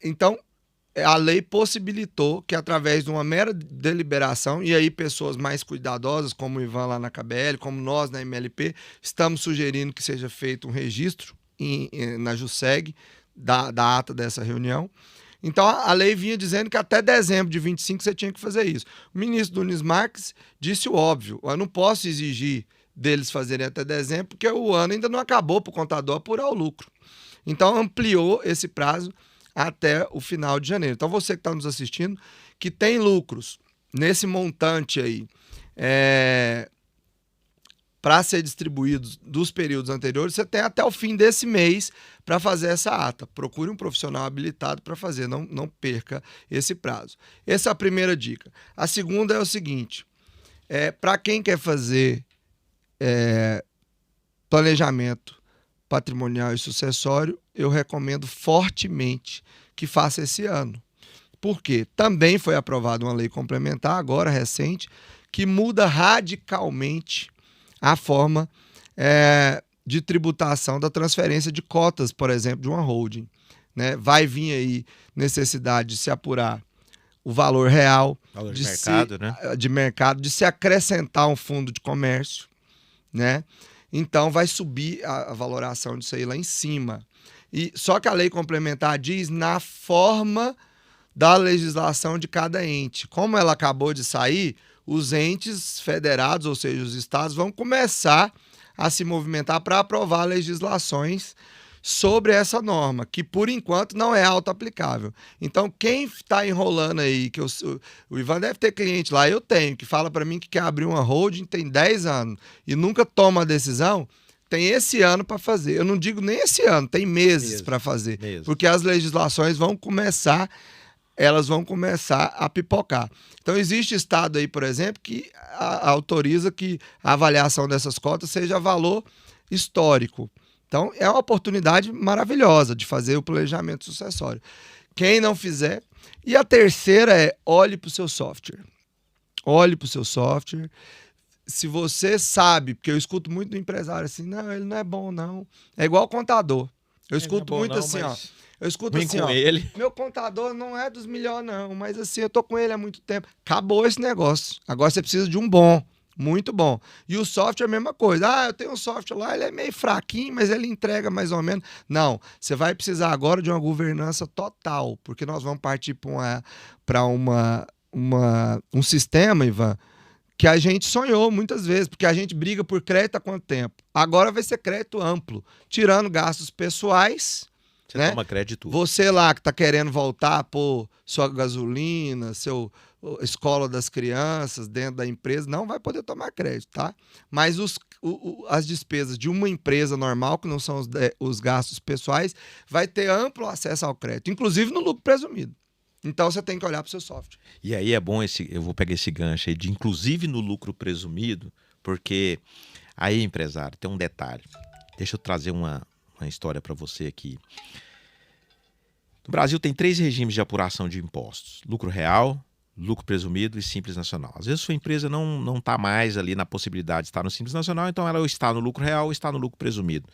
Então, a lei possibilitou que, através de uma mera deliberação, e aí pessoas mais cuidadosas, como o Ivan lá na KBL, como nós na MLP, estamos sugerindo que seja feito um registro na JUSEG da ata dessa reunião. Então, a lei vinha dizendo que até dezembro de 25 você tinha que fazer isso. O ministro Nunes Marques disse o óbvio: eu não posso exigir deles fazerem até dezembro, porque o ano ainda não acabou para o contador apurar o lucro. Então, ampliou esse prazo até o final de janeiro. Então, você que está nos assistindo, que tem lucros nesse montante aí, para ser distribuídos dos períodos anteriores, você tem até o fim desse mês para fazer essa ata. Procure um profissional habilitado para fazer, não perca esse prazo. Essa é a primeira dica. A segunda é o seguinte: para quem quer fazer planejamento patrimonial e sucessório, eu recomendo fortemente que faça esse ano. Por quê? Também foi aprovada uma lei complementar, agora recente, que muda radicalmente a forma de tributação da transferência de cotas, por exemplo, de uma holding, né? Vai vir aí necessidade de se apurar o valor real, de mercado, né? De mercado, de se acrescentar um fundo de comércio, né? Então vai subir a valoração disso aí lá em cima. Só que a lei complementar diz na forma da legislação de cada ente. Como ela acabou de sair, os entes federados, ou seja, os estados, vão começar a se movimentar para aprovar legislações sobre essa norma, que por enquanto não é auto-aplicável. Então, quem está enrolando aí, o Ivan deve ter cliente lá, eu tenho, que fala para mim que quer abrir uma holding, tem 10 anos, e nunca toma a decisão, tem esse ano para fazer. Eu não digo nem esse ano, tem meses para fazer, porque as legislações vão começar a pipocar. Então, existe estado aí, por exemplo, que autoriza que a avaliação dessas cotas seja valor histórico. Então, é uma oportunidade maravilhosa de fazer o planejamento sucessório. Quem não fizer... E a terceira é: olhe para o seu software. Olhe para o seu software. Se você sabe, porque eu escuto muito do empresário assim: não, ele não é bom, não. É igual contador. Eu escuto muito assim, ó. Eu escuto assim, ó, meu contador não é dos melhores, não, mas assim, eu tô com ele há muito tempo. Acabou esse negócio. Agora você precisa de um bom. Muito bom. E o software é a mesma coisa. Ah, eu tenho um software lá, ele é meio fraquinho, mas ele entrega mais ou menos. Não, você vai precisar agora de uma governança total, porque nós vamos partir para um sistema, Ivan, que a gente sonhou muitas vezes, porque a gente briga por crédito há quanto tempo? Agora vai ser crédito amplo, tirando gastos pessoais. Você Né? toma crédito. Você lá que está querendo voltar por sua gasolina, seu escola das crianças dentro da empresa, não vai poder tomar crédito, tá? Mas as despesas de uma empresa normal, que não são os gastos pessoais, vai ter amplo acesso ao crédito, inclusive no lucro presumido. Então você tem que olhar para o seu software. E aí é bom eu vou pegar esse gancho aí de inclusive no lucro presumido, porque aí, empresário, tem um detalhe. Deixa eu trazer uma história para você aqui. No Brasil tem 3 regimes de apuração de impostos: lucro real, lucro presumido e Simples Nacional. Às vezes sua empresa não está mais ali na possibilidade de estar no Simples Nacional, então ela ou está no lucro real ou está no lucro presumido.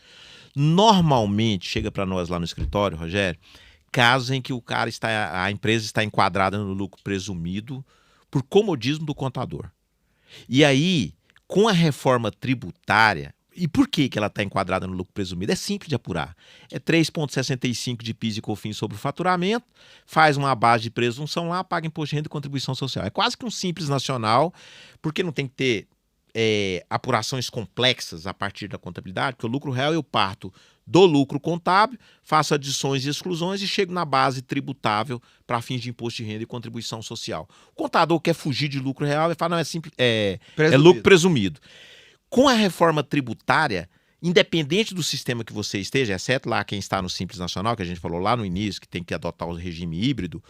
Normalmente chega para nós lá no escritório, Rogério, casos em que a empresa está enquadrada no lucro presumido por comodismo do contador. E aí, com a reforma tributária, e por que ela está enquadrada no lucro presumido? É simples de apurar. É 3,65 de PIS e COFINS sobre o faturamento, faz uma base de presunção lá, paga imposto de renda e contribuição social. É quase que um Simples Nacional, porque não tem que ter apurações complexas a partir da contabilidade, porque o lucro real eu parto do lucro contábil, faço adições e exclusões e chego na base tributável para fins de imposto de renda e contribuição social. O contador quer fugir de lucro real e fala, não, é lucro presumido. Com a reforma tributária, independente do sistema que você esteja, exceto lá quem está no Simples Nacional, que a gente falou lá no início, que tem que adotar o regime híbrido,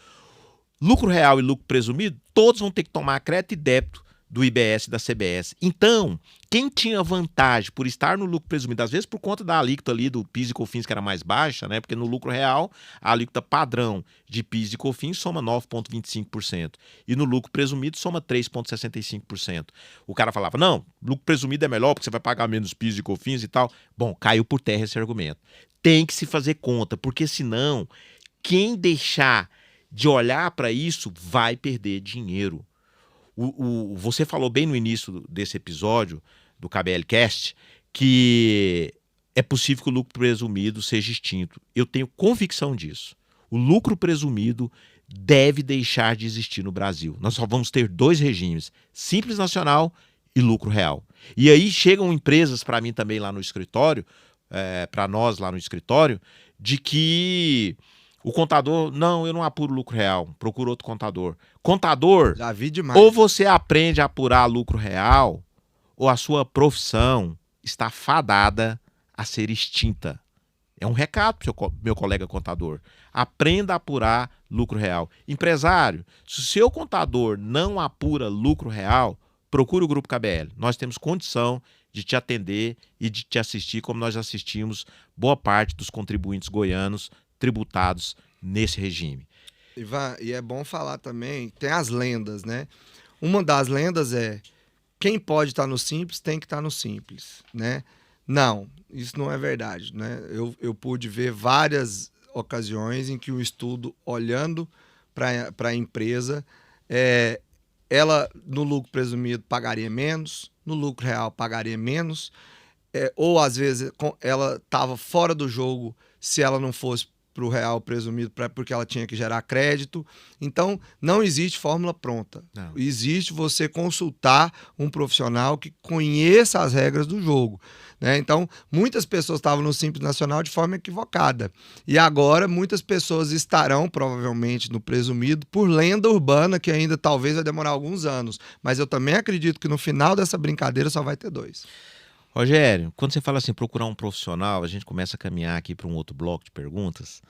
lucro real e lucro presumido, todos vão ter que tomar crédito e débito do IBS e da CBS. Então, quem tinha vantagem por estar no lucro presumido, às vezes por conta da alíquota ali do PIS e COFINS, que era mais baixa, né? Porque no lucro real, a alíquota padrão de PIS e COFINS soma 9,25%. E no lucro presumido soma 3,65%. O cara falava, não, lucro presumido é melhor porque você vai pagar menos PIS e COFINS e tal. Bom, caiu por terra esse argumento. Tem que se fazer conta, porque senão, quem deixar de olhar para isso vai perder dinheiro. Você falou bem no início desse episódio do KBL Cast que é possível que o lucro presumido seja extinto. Eu tenho convicção disso. O lucro presumido deve deixar de existir no Brasil. Nós só vamos ter 2 regimes: Simples Nacional e lucro real. E aí chegam empresas para mim também lá no escritório, para nós lá no escritório, de que o contador, não, eu não apuro lucro real, procuro outro contador. Contador, já vi demais. Ou você aprende a apurar lucro real, ou a sua profissão está fadada a ser extinta. É um recado para o meu colega contador. Aprenda a apurar lucro real. Empresário, se o seu contador não apura lucro real, procure o Grupo KBL. Nós temos condição de te atender e de te assistir como nós assistimos boa parte dos contribuintes goianos tributados nesse regime. Ivan, e é bom falar também, tem as lendas, né? Uma das lendas é, quem pode estar no Simples tem que estar no Simples, né? Não, isso não é verdade, né? Eu pude ver várias ocasiões em que o estudo, olhando para a empresa, ela no lucro presumido pagaria menos, no lucro real pagaria menos, ou às vezes ela estava fora do jogo se ela não fosse para o real presumido, porque ela tinha que gerar crédito. Então, não existe fórmula pronta. Não. Existe você consultar um profissional que conheça as regras do jogo, né? Então, muitas pessoas estavam no Simples Nacional de forma equivocada. E agora, muitas pessoas estarão, provavelmente, no presumido por lenda urbana, que ainda talvez vai demorar alguns anos. Mas eu também acredito que no final dessa brincadeira só vai ter 2. Rogério, quando você fala assim, procurar um profissional, a gente começa a caminhar aqui para um outro bloco de perguntas.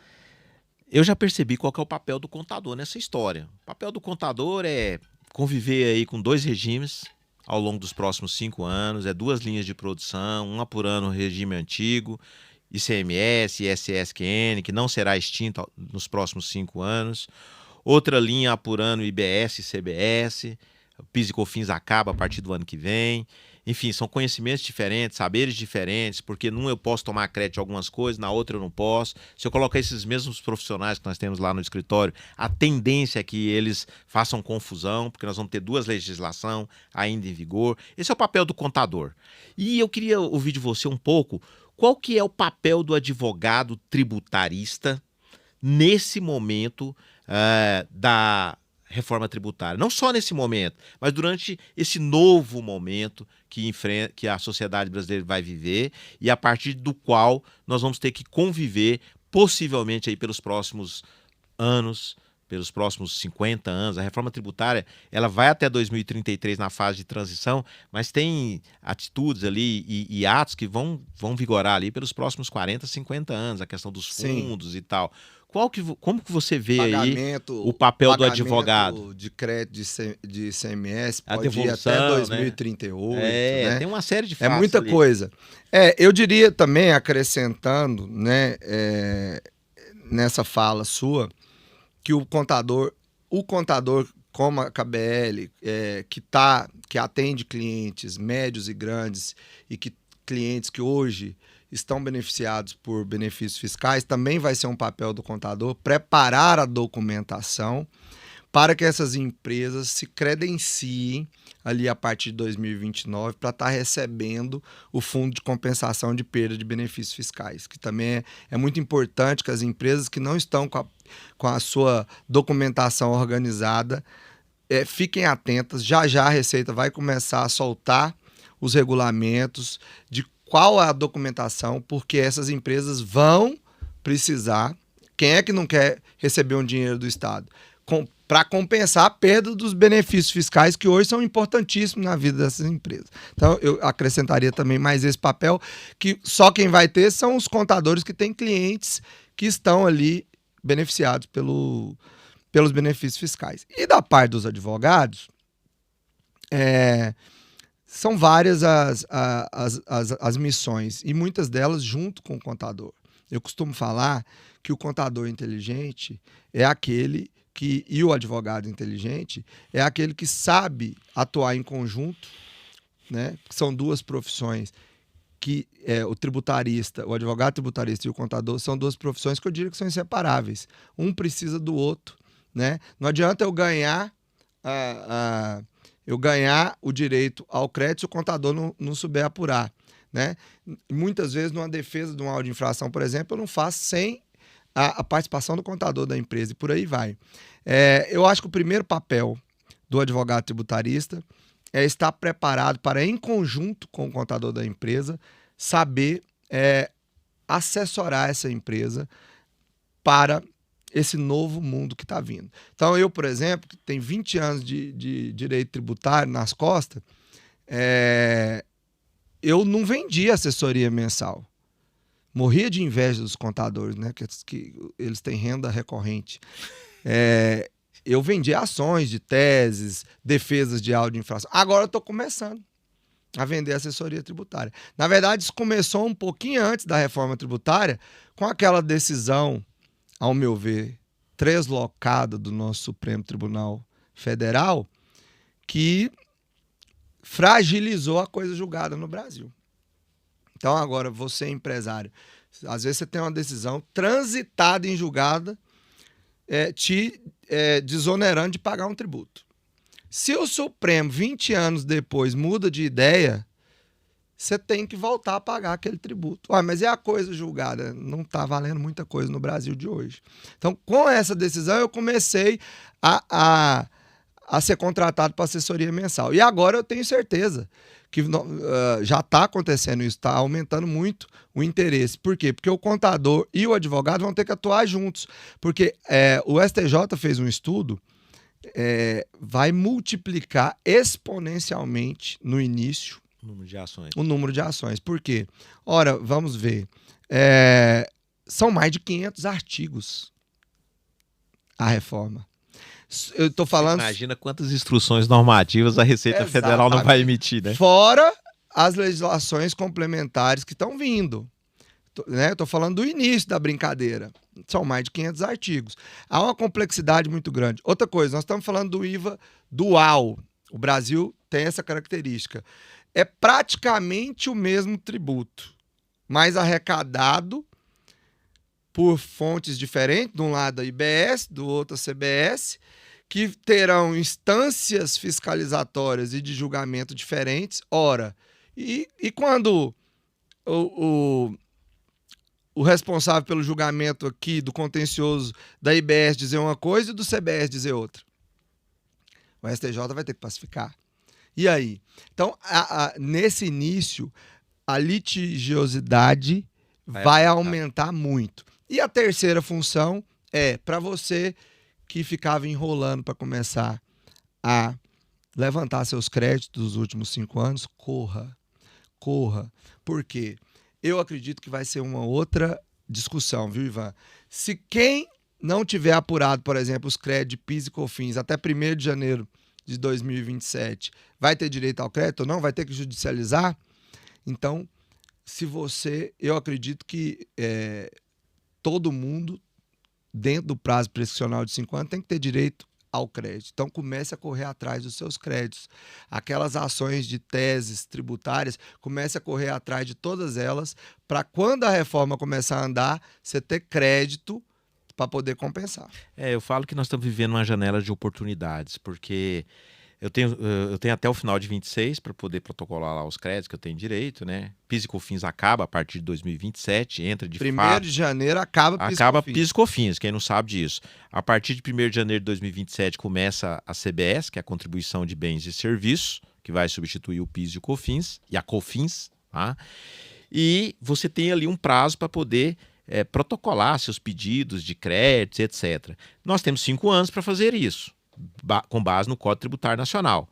Eu já percebi qual que é o papel do contador nessa história. O papel do contador é conviver aí com 2 regimes ao longo dos próximos 5 anos, 2 linhas de produção, um apurando o regime antigo, ICMS, ISSQN, que não será extinto nos próximos 5 anos, outra linha apurando IBS e CBS, o PIS e COFINS acaba a partir do ano que vem. Enfim, são conhecimentos diferentes, saberes diferentes, porque num eu posso tomar crédito de algumas coisas, na outra eu não posso. Se eu colocar esses mesmos profissionais que nós temos lá no escritório, a tendência é que eles façam confusão, porque nós vamos ter duas legislações ainda em vigor. Esse é o papel do contador. E eu queria ouvir de você um pouco qual que é o papel do advogado tributarista nesse momento da reforma tributária. Não só nesse momento, mas durante esse novo momento que a sociedade brasileira vai viver e a partir do qual nós vamos ter que conviver, possivelmente aí pelos próximos anos, pelos próximos 50 anos. A reforma tributária ela vai até 2033 na fase de transição, mas tem atitudes ali e atos que vão vigorar ali pelos próximos 40, 50 anos, a questão dos fundos e tal. Como que você vê aí o papel do advogado? De crédito de ICMS A pode ir até devolução, 2038, né? Tem uma série de É fatos muita ali. coisa. Eu diria também, acrescentando, né, nessa fala sua, que o contador como a KBL, que atende clientes médios e grandes e clientes que hoje estão beneficiados por benefícios fiscais, também vai ser um papel do contador preparar a documentação para que essas empresas se credenciem ali a partir de 2029 para estar recebendo o fundo de compensação de perda de benefícios fiscais, que também é muito importante que as empresas que não estão com a sua documentação organizada fiquem atentas. Já a Receita vai começar a soltar os regulamentos de qual é a documentação, porque essas empresas vão precisar. Quem é que não quer receber um dinheiro do Estado? Para compensar a perda dos benefícios fiscais que hoje são importantíssimos na vida dessas empresas. Então, eu acrescentaria também mais esse papel, que só quem vai ter são os contadores que têm clientes que estão ali beneficiados pelos benefícios fiscais. E da parte dos advogados, são várias as missões, e muitas delas junto com o contador. Eu costumo falar que o contador inteligente é aquele e o advogado inteligente é aquele que sabe atuar em conjunto, né? São duas profissões que o tributarista, o advogado tributarista e o contador são duas profissões que eu diria que são inseparáveis. Um precisa do outro, né? Não adianta eu ganhar o direito ao crédito se o contador não souber apurar, né? Muitas vezes, numa defesa de uma auto de infração, por exemplo, eu não faço sem a participação do contador da empresa, e por aí vai. Eu acho que o primeiro papel do advogado tributarista é estar preparado para, em conjunto com o contador da empresa, saber assessorar essa empresa para esse novo mundo que está vindo. Então, eu, por exemplo, que tenho 20 anos de direito tributário nas costas, eu não vendi assessoria mensal. Morria de inveja dos contadores, né? Que eles têm renda recorrente. Eu vendi ações de teses, defesas de auto de infração. Agora eu estou começando a vender assessoria tributária. Na verdade, isso começou um pouquinho antes da reforma tributária, com aquela decisão, ao meu ver, translocada do nosso Supremo Tribunal Federal, que fragilizou a coisa julgada no Brasil. Então, agora, você é empresário, às vezes você tem uma decisão transitada em julgada, te desonerando de pagar um tributo. Se o Supremo, 20 anos depois, muda de ideia, você tem que voltar a pagar aquele tributo. Mas é a coisa julgada. Não está valendo muita coisa no Brasil de hoje. Então, com essa decisão, eu comecei a ser contratado para assessoria mensal. E agora eu tenho certeza que já está acontecendo isso, está aumentando muito o interesse. Por quê? Porque o contador e o advogado vão ter que atuar juntos. Porque o STJ fez um estudo, vai multiplicar exponencialmente no início o número de ações. Por quê? Ora, vamos ver. São mais de 500 artigos a reforma. Eu estou falando... Você imagina quantas instruções normativas a Receita Federal não vai emitir, né? Fora as legislações complementares que estão vindo. Estou falando do início da brincadeira. São mais de 500 artigos. Há uma complexidade muito grande. Outra coisa, nós estamos falando do IVA dual. O Brasil tem essa característica. É praticamente o mesmo tributo, mas arrecadado por fontes diferentes, de um lado a IBS, do outro a CBS, que terão instâncias fiscalizatórias e de julgamento diferentes. Ora, e quando o responsável pelo julgamento aqui do contencioso da IBS dizer uma coisa e do CBS dizer outra? O STJ vai ter que pacificar. E aí? Então, nesse início, a litigiosidade vai aumentar muito. E a terceira função é para você que ficava enrolando para começar a levantar seus créditos dos últimos 5 anos, corra. Por quê? Eu acredito que vai ser uma outra discussão, viu, Ivan? Se quem não tiver apurado, por exemplo, os créditos de PIS e COFINS até 1º de janeiro de 2027, vai ter direito ao crédito ou não? Vai ter que judicializar? Então, eu acredito que todo mundo, dentro do prazo prescricional de 5 anos, tem que ter direito ao crédito. Então, comece a correr atrás dos seus créditos. Aquelas ações de teses tributárias, comece a correr atrás de todas elas, para quando a reforma começar a andar, você ter crédito para poder compensar. Eu falo que nós estamos vivendo uma janela de oportunidades, porque eu tenho até o final de 26 para poder protocolar lá os créditos que eu tenho direito, né? PIS e COFINS acaba a partir de 2027, entra de fato. 1º de janeiro acaba PIS e COFINS, quem não sabe disso. A partir de 1º de janeiro de 2027 começa a CBS, que é a Contribuição de Bens e Serviços, que vai substituir o PIS e o COFINS, e a COFINS, tá? E você tem ali um prazo para poder protocolar seus pedidos de créditos, etc. Nós temos 5 anos para fazer isso, com base no Código Tributário Nacional.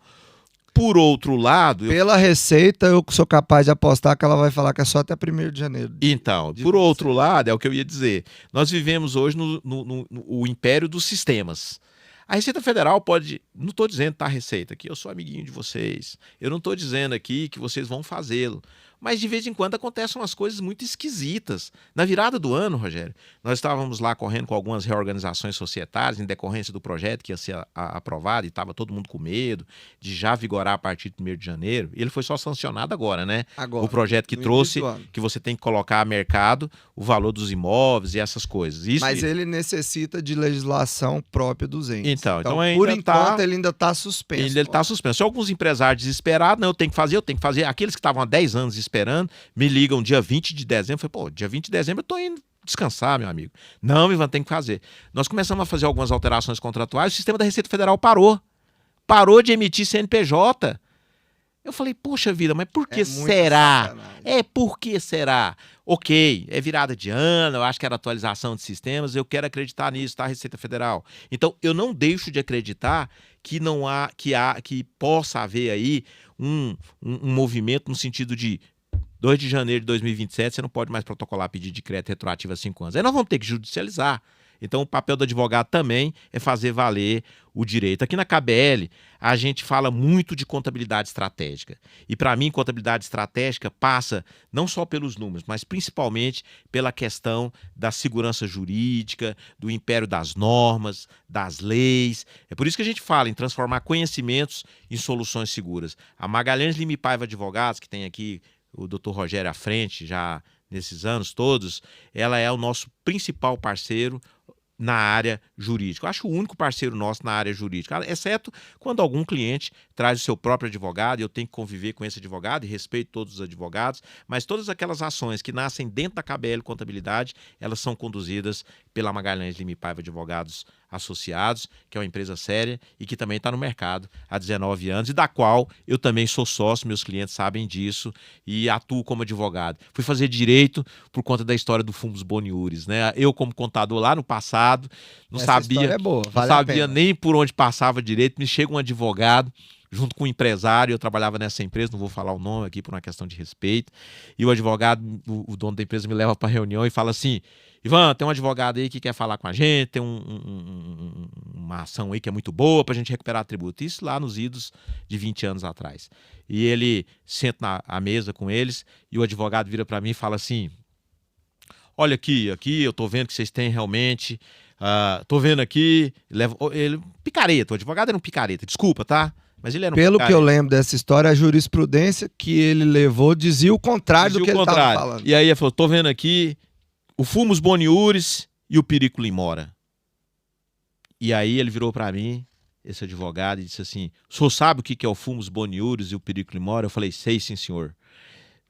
Por outro lado... Pela Receita, eu sou capaz de apostar que ela vai falar que é só até 1º de janeiro. Então, por outro lado, é o que eu ia dizer. Nós vivemos hoje no império dos sistemas. A Receita Federal pode... Não estou dizendo, tá, Receita, que eu sou amiguinho de vocês. Eu não estou dizendo aqui que vocês vão fazê-lo. Mas de vez em quando acontecem umas coisas muito esquisitas. Na virada do ano, Rogério, nós estávamos lá correndo com algumas reorganizações societárias em decorrência do projeto que ia ser aprovado e estava todo mundo com medo de já vigorar a partir de 1º de janeiro. E ele foi só sancionado agora, né? Agora, o projeto que trouxe que você tem que colocar a mercado o valor dos imóveis e essas coisas. Mas ele necessita de legislação própria dos entes. Então por enquanto, ele ainda está suspenso. Ele está suspenso. Se alguns empresários desesperados, não, eu tenho que fazer. Aqueles que estavam há 10 anos esperando, me ligam dia 20 de dezembro. Eu falei, dia 20 de dezembro eu tô indo descansar, meu amigo. Não, Ivan, tem que fazer. Nós começamos a fazer algumas alterações contratuais, o sistema da Receita Federal parou. Parou de emitir CNPJ. Eu falei, poxa vida, mas por que será? Por que será? Ok, é virada de ano, eu acho que era atualização de sistemas, eu quero acreditar nisso, tá, Receita Federal? Então, eu não deixo de acreditar que que possa haver aí um movimento no sentido de 2 de janeiro de 2027, você não pode mais protocolar pedido de crédito retroativo a 5 anos. Aí nós vamos ter que judicializar. Então, o papel do advogado também é fazer valer o direito. Aqui na KBL, a gente fala muito de contabilidade estratégica. E, para mim, contabilidade estratégica passa não só pelos números, mas principalmente pela questão da segurança jurídica, do império das normas, das leis. É por isso que a gente fala em transformar conhecimentos em soluções seguras. A Magalhães Lima e Paiva Advogados, que tem aqui o Dr. Rogério à frente já nesses anos todos, ela é o nosso principal parceiro na área jurídica. Eu acho o único parceiro nosso na área jurídica, exceto quando algum cliente traz o seu próprio advogado e eu tenho que conviver com esse advogado e respeito todos os advogados, mas todas aquelas ações que nascem dentro da KBL Contabilidade, elas são conduzidas pela Magalhães Lima e Paiva Advogados Associados, que é uma empresa séria e que também está no mercado há 19 anos e da qual eu também sou sócio, meus clientes sabem disso e atuo como advogado. Fui fazer direito por conta da história do Fumus Boniuris, né? Eu como contador lá no passado, não sabia nem por onde passava direito, me chega um advogado junto com um empresário, eu trabalhava nessa empresa, não vou falar o nome aqui por uma questão de respeito, e o advogado, o dono da empresa me leva para a reunião e fala assim, Ivan, tem um advogado aí que quer falar com a gente, tem uma ação aí que é muito boa para a gente recuperar tributo. Isso lá nos idos de 20 anos atrás. E ele senta à mesa com eles e o advogado vira para mim e fala assim, olha aqui, eu tô vendo que vocês têm realmente, tô vendo aqui, picareta, o advogado era um picareta, desculpa, tá? Mas ele era um Pelo cara, que eu lembro dessa história, a jurisprudência que ele levou dizia o contrário dizia do que o ele estava contrário. falando. E aí ele falou, tô vendo aqui o fumus boniuris e o periculum mora. E aí ele virou para mim, esse advogado, e disse assim, o senhor sabe o que é o fumus boniuris e o periculum mora? Eu falei, sei sim, senhor.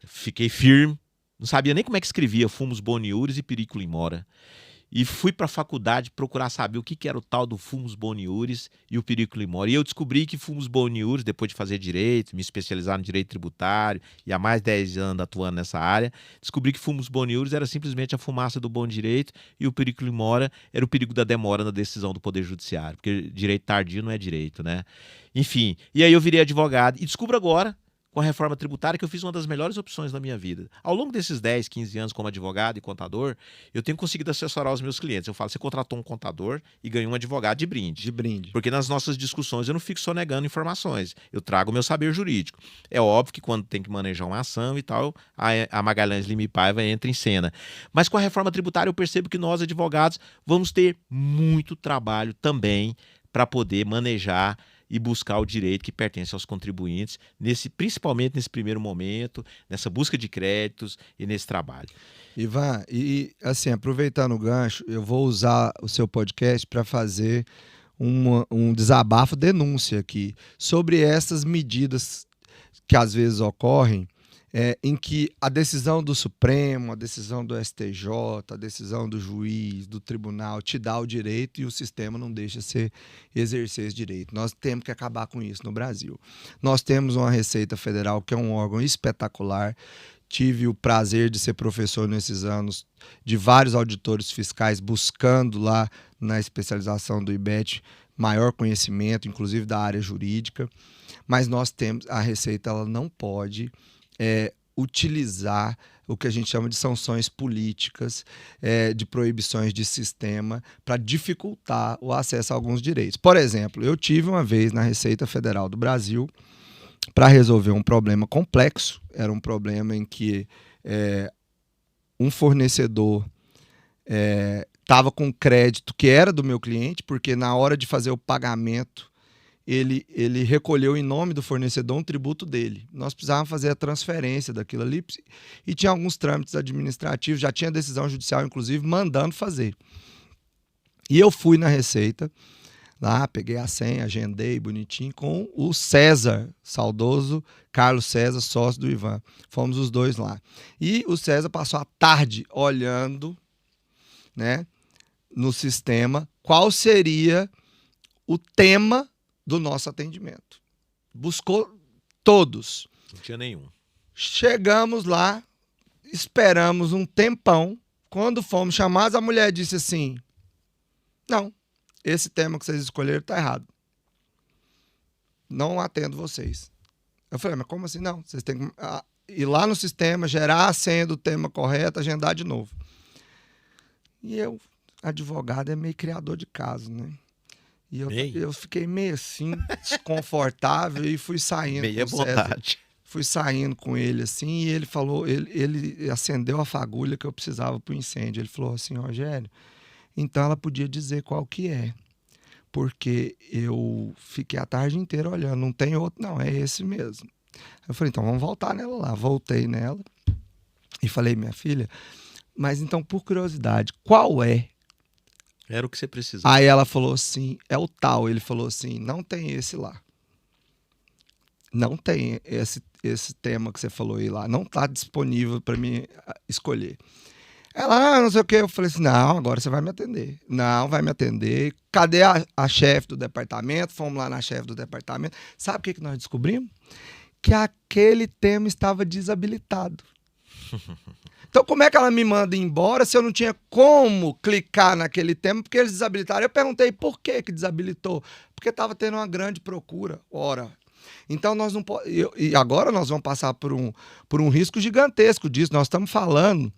Fiquei firme, não sabia nem como é que escrevia fumus boniuris e periculum mora. E fui para a faculdade procurar saber o que era o tal do fumus boniuris e o periculum mora. E eu descobri que fumus boniuris, depois de fazer direito, me especializar no direito tributário e há mais de 10 anos atuando nessa área, descobri que fumus boniuris era simplesmente a fumaça do bom direito e o periculum mora era o perigo da demora na decisão do Poder Judiciário, porque direito tardio não é direito, né? Enfim, e aí eu virei advogado e descubro agora, com a reforma tributária, que eu fiz uma das melhores opções da minha vida. Ao longo desses 10, 15 anos como advogado e contador, eu tenho conseguido assessorar os meus clientes. Eu falo, você contratou um contador e ganhou um advogado de brinde. De brinde. Porque nas nossas discussões eu não fico só negando informações, eu trago o meu saber jurídico. É óbvio que quando tem que manejar uma ação e tal, a Magalhães Lima e Paiva entra em cena. Mas com a reforma tributária eu percebo que nós, advogados, vamos ter muito trabalho também para poder manejar e buscar o direito que pertence aos contribuintes, principalmente nesse primeiro momento, nessa busca de créditos e nesse trabalho. Ivan, e assim, aproveitando o gancho, eu vou usar o seu podcast para fazer um desabafo, denúncia aqui, sobre essas medidas que às vezes ocorrem, em que a decisão do Supremo, a decisão do STJ, a decisão do juiz, do tribunal, te dá o direito e o sistema não deixa você exercer esse direito. Nós temos que acabar com isso no Brasil. Nós temos uma Receita Federal que é um órgão espetacular. Tive o prazer de ser professor nesses anos de vários auditores fiscais buscando lá na especialização do IBET maior conhecimento, inclusive da área jurídica. Mas nós temos, a Receita ela não pode utilizar o que a gente chama de sanções políticas, de proibições de sistema, para dificultar o acesso a alguns direitos. Por exemplo, eu tive uma vez na Receita Federal do Brasil para resolver um problema complexo. Era um problema em que um fornecedor estava com crédito que era do meu cliente, porque na hora de fazer o pagamento ele recolheu em nome do fornecedor um tributo dele. Nós precisávamos fazer a transferência daquilo ali e tinha alguns trâmites administrativos, já tinha decisão judicial, inclusive, mandando fazer. E eu fui na Receita, lá, peguei a senha, agendei bonitinho com o César, saudoso Carlos César, sócio do Ivan. Fomos os dois lá. E o César passou a tarde olhando, né, no sistema qual seria o tema do nosso atendimento. Buscou todos. Não tinha nenhum. Chegamos lá, esperamos um tempão. Quando fomos chamados, a mulher disse assim: não, esse tema que vocês escolheram está errado. Não atendo vocês. Eu falei, mas como assim? Não, vocês têm que ir lá no sistema, gerar a senha do tema correto, agendar de novo. E eu, advogado, é meio criador de caso, né? E eu fiquei meio assim, desconfortável e fui saindo. Meia vontade. Fui saindo com ele assim e ele falou, ele acendeu a fagulha que eu precisava para o incêndio. Ele falou assim, Rogério, então ela podia dizer qual que é. Porque eu fiquei a tarde inteira olhando, não tem outro, não, é esse mesmo. Eu falei, então vamos voltar nela lá. Voltei nela e falei, minha filha, mas então por curiosidade, qual é? Era o que você precisava. Aí ela falou assim, é o tal. Ele falou assim, não tem esse lá. Não tem esse tema que você falou aí lá. Não está disponível para mim escolher. Ela, não sei o que. Eu falei assim, não, agora você vai me atender. Não, vai me atender. Cadê a chefe do departamento? Fomos lá na chefe do departamento. Sabe o que nós descobrimos? Que aquele tema estava desabilitado. Então, como é que ela me manda embora se eu não tinha como clicar naquele tema? Porque eles desabilitaram. Eu perguntei por que desabilitou. Porque estava tendo uma grande procura. Ora, então nós não podemos. E agora nós vamos passar por um risco gigantesco disso. Nós estamos falando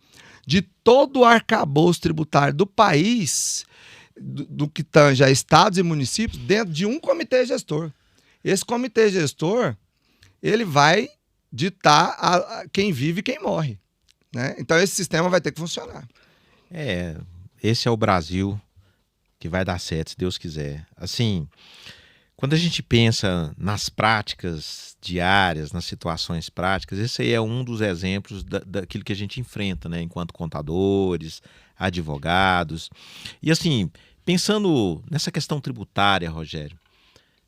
de todo o arcabouço tributário do país, do que tange a estados e municípios, dentro de um comitê gestor. Esse comitê gestor, ele vai ditar quem vive e quem morre. Né? Então esse sistema vai ter que funcionar. Esse é o Brasil que vai dar certo, se Deus quiser. Assim, Quando a gente pensa nas práticas diárias, nas situações práticas, esse aí é um dos exemplos daquilo que a gente enfrenta, né, enquanto contadores, advogados. E assim, pensando nessa questão tributária, Rogério,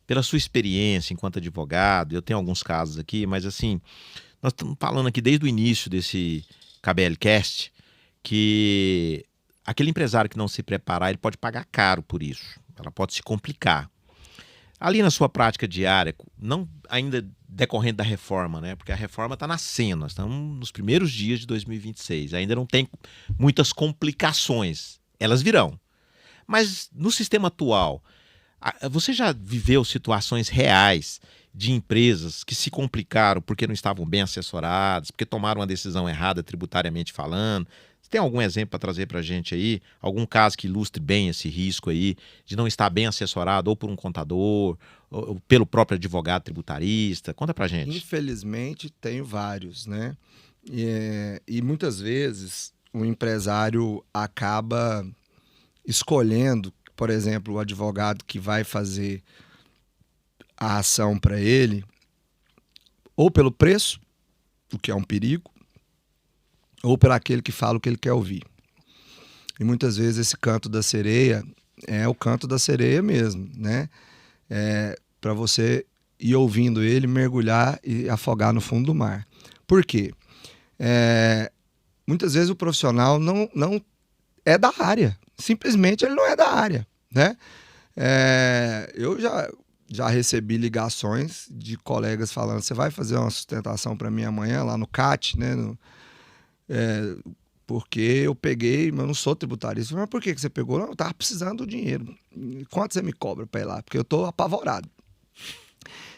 pela sua experiência enquanto advogado, eu tenho alguns casos aqui, mas assim, nós estamos falando aqui desde o início desse KBLcast que aquele empresário que não se preparar, ele pode pagar caro por isso. Ela pode se complicar. Ali na sua prática diária, não ainda decorrente da reforma, né? Porque a reforma está nascendo, nós estamos nos primeiros dias de 2026, ainda não tem muitas complicações, elas virão. Mas no sistema atual, você já viveu situações reais de empresas que se complicaram porque não estavam bem assessoradas, porque tomaram uma decisão errada tributariamente falando? Você tem algum exemplo para trazer para a gente aí? Algum caso que ilustre bem esse risco aí de não estar bem assessorado ou por um contador, ou pelo próprio advogado tributarista? Conta para a gente. Infelizmente, tenho vários, né? E muitas vezes o empresário acaba escolhendo, por exemplo, o advogado que vai fazer a ação para ele, ou pelo preço, o que é um perigo, ou por aquele que fala o que ele quer ouvir. E muitas vezes esse canto da sereia é o canto da sereia mesmo, né? Para você ir ouvindo ele, mergulhar e afogar no fundo do mar. Por quê? Muitas vezes o profissional não é da área. Simplesmente ele não é da área, né? Eu já recebi ligações de colegas falando: você vai fazer uma sustentação para mim amanhã lá no CAT, né? Porque eu peguei, mas eu não sou tributarista. Mas por que você pegou? Não, eu estava precisando do dinheiro. Quanto você me cobra para ir lá? Porque eu estou apavorado.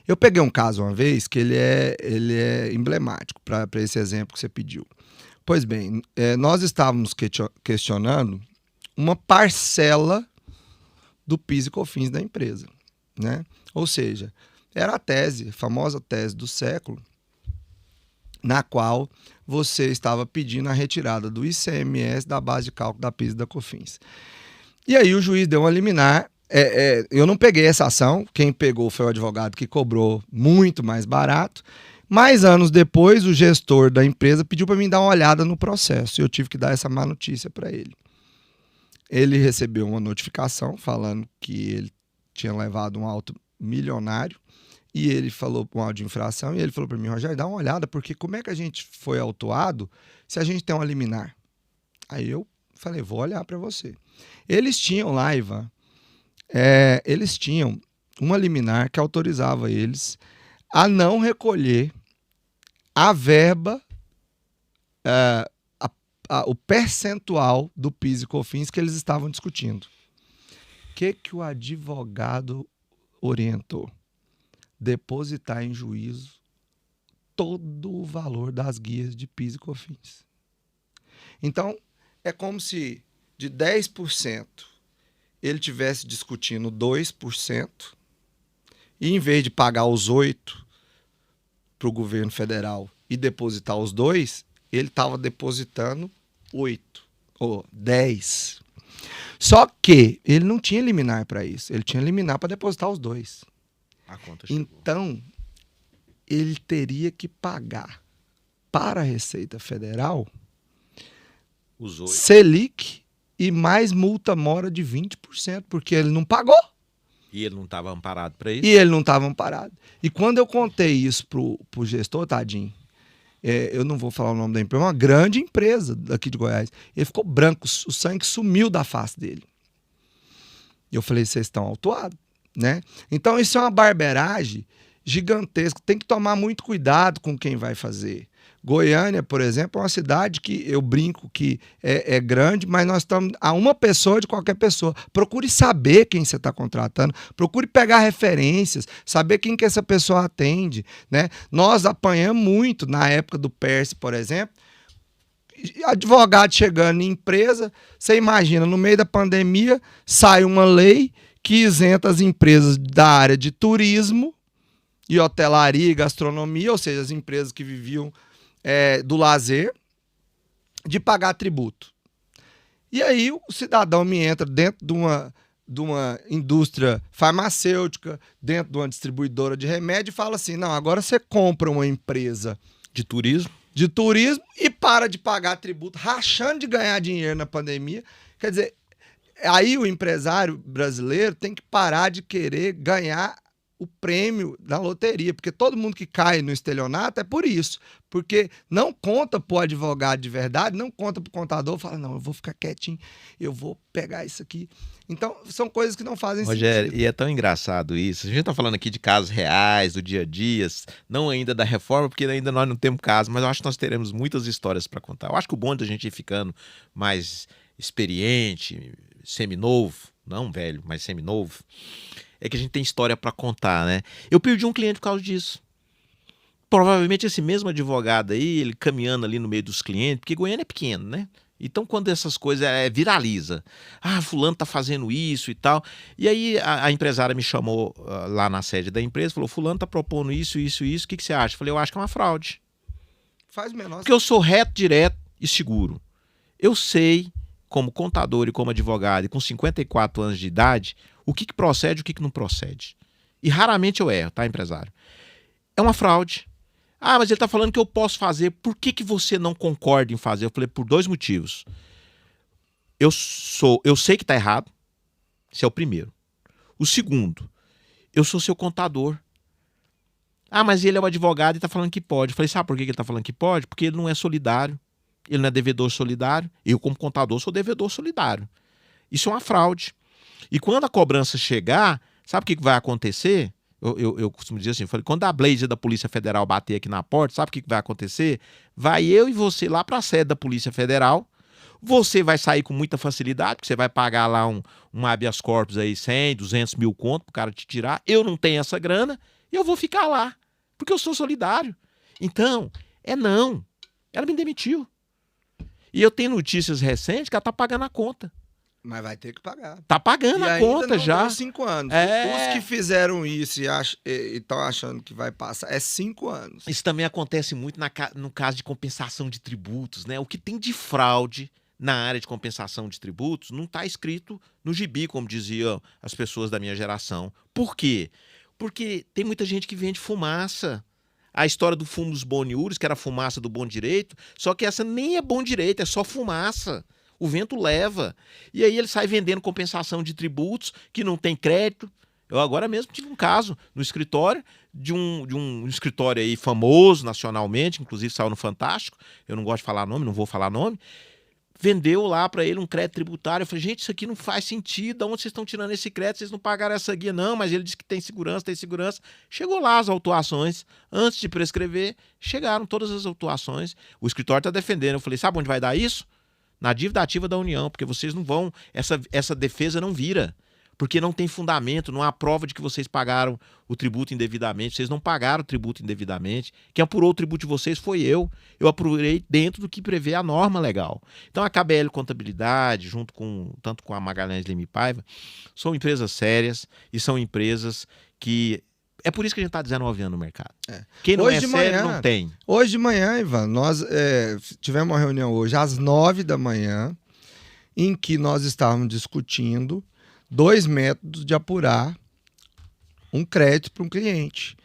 Eu peguei um caso uma vez que ele é emblemático para esse exemplo que você pediu. Pois bem, nós estávamos questionando uma parcela do PIS e COFINS da empresa, né? Ou seja, era a famosa tese do século, na qual você estava pedindo a retirada do ICMS da base de cálculo da PIS e da COFINS. E aí o juiz deu uma liminar. Eu não peguei essa ação, quem pegou foi o advogado que cobrou muito mais barato, mas anos depois o gestor da empresa pediu para mim dar uma olhada no processo e eu tive que dar essa má notícia para ele. Ele recebeu uma notificação falando que ele tinha levado um auto milionário e ele falou um auto de infração e ele falou para mim: Rogério, dá uma olhada, porque como é que a gente foi autuado se a gente tem uma liminar? Aí eu falei: vou olhar para você. Eles tinham lá, Ivan, eles tinham uma liminar que autorizava eles a não recolher a verba, o percentual do PIS e COFINS que eles estavam discutindo. O que o advogado orientou? Depositar em juízo todo o valor das guias de PIS e COFINS. Então, é como se de 10% ele estivesse discutindo 2%, e em vez de pagar os 8% para o governo federal e depositar os 2%, ele estava depositando 8% ou 10%. Só que ele não tinha liminar para isso, ele tinha liminar para depositar os 2%. A conta chegou. Então, ele teria que pagar para a Receita Federal Os 8%. Selic e mais multa mora de 20%, porque ele não pagou. E ele não estava amparado para isso? E ele não estava amparado. E quando eu contei isso pro gestor, tadinho, eu não vou falar o nome da empresa, é uma grande empresa daqui de Goiás. Ele ficou branco, o sangue sumiu da face dele. E eu falei: vocês estão autuados, né? Então isso é uma barbeiragem gigantesca. Tem que tomar muito cuidado com quem vai fazer. Goiânia, por exemplo, é uma cidade que eu brinco que é grande, mas nós estamos a uma pessoa de qualquer pessoa. Procure saber quem você está contratando, procure pegar referências, saber quem que essa pessoa atende, né? Nós apanhamos muito na época do PERSE, por exemplo, advogado chegando em empresa. Você imagina, no meio da pandemia, sai uma lei que isenta as empresas da área de turismo e hotelaria e gastronomia, ou seja, as empresas que viviam do lazer, de pagar tributo. E aí o cidadão me entra dentro de uma de uma indústria farmacêutica, dentro de uma distribuidora de remédio, e fala assim, não, agora você compra uma empresa de turismo e para de pagar tributo, rachando de ganhar dinheiro na pandemia. Quer dizer, aí o empresário brasileiro tem que parar de querer ganhar o prêmio da loteria, porque todo mundo que cai no estelionato é por isso, porque não conta pro advogado de verdade, não conta pro contador, fala, não, eu vou ficar quietinho, eu vou pegar isso aqui. Então, são coisas que não fazem Rogério, sentido. e é tão engraçado isso. A gente está falando aqui de casos reais, do dia a dia, não ainda da reforma, porque ainda nós não temos caso, mas eu acho que nós teremos muitas histórias para contar. Eu acho que o bom da gente ir ficando mais experiente, seminovo, não velho, mas seminovo, é que a gente tem história para contar, né? Eu perdi um cliente por causa disso. Provavelmente esse mesmo advogado aí, ele caminhando ali no meio dos clientes, porque Goiânia é pequeno, né? Então, quando essas coisas viraliza, fulano tá fazendo isso e tal. E aí a empresária me chamou lá na sede da empresa, falou, fulano tá propondo isso, isso, isso, o que você acha? Eu falei, eu acho que é uma fraude. Faz o menor Porque eu sou reto, direto e seguro. Eu sei, como contador e como advogado, e com 54 anos de idade, o que procede e o que não procede. E raramente eu erro, tá, empresário? É uma fraude. Mas ele está falando que eu posso fazer. Por que você não concorda em fazer? Eu falei, por 2 motivos. Eu sei que está errado. Esse é o primeiro. O segundo, eu sou seu contador. Mas ele é um advogado e está falando que pode. Eu falei, sabe por que ele está falando que pode? Porque ele não é solidário. Ele não é devedor solidário. Eu, como contador, sou devedor solidário. Isso é uma fraude. E quando a cobrança chegar, sabe o que vai acontecer? Eu costumo dizer assim, quando a blazer da Polícia Federal bater aqui na porta, sabe o que vai acontecer? Vai eu e você lá para a sede da Polícia Federal, você vai sair com muita facilidade, porque você vai pagar lá um habeas corpus aí, 100, 200 mil conto pro cara te tirar, eu não tenho essa grana, e eu vou ficar lá, porque eu sou solidário. Então, não. Ela me demitiu. E eu tenho notícias recentes que ela tá pagando a conta. Mas vai ter que pagar. Tá pagando a conta não já. Deu 5 anos. Os que fizeram isso e estão achando que vai passar, é 5 anos. Isso também acontece muito no caso de compensação de tributos, né? O que tem de fraude na área de compensação de tributos não está escrito no gibi, como diziam as pessoas da minha geração. Por quê? Porque tem muita gente que vende fumaça. A história do fumo dos boniúris, que era a fumaça do bom direito, só que essa nem é bom direito, é só fumaça. O vento leva. E aí ele sai vendendo compensação de tributos que não tem crédito. Eu agora mesmo tive um caso no escritório de um escritório aí famoso nacionalmente, inclusive saiu no Fantástico. Eu não gosto de falar nome, não vou falar nome. Vendeu lá para ele um crédito tributário. Eu falei, gente, isso aqui não faz sentido. De onde vocês estão tirando esse crédito? Vocês não pagaram essa guia, não. Mas ele disse que tem segurança, tem segurança. Chegou lá as autuações. Antes de prescrever, chegaram todas as autuações. O escritório está defendendo. Eu falei, sabe onde vai dar isso? Na dívida ativa da União, porque vocês não vão, essa defesa não vira, porque não tem fundamento, não há prova de que vocês pagaram o tributo indevidamente, vocês não pagaram o tributo indevidamente, quem apurou o tributo de vocês foi eu apurei dentro do que prevê a norma legal. Então a KBL Contabilidade, tanto com a Magalhães Lima e Paiva, são empresas sérias e são empresas que... É por isso que a gente está 19 anos no mercado. Quem não é sério não tem. Hoje de manhã, Ivan, nós tivemos uma reunião hoje às 9 da manhã, em que nós estávamos discutindo 2 métodos de apurar um crédito para um cliente.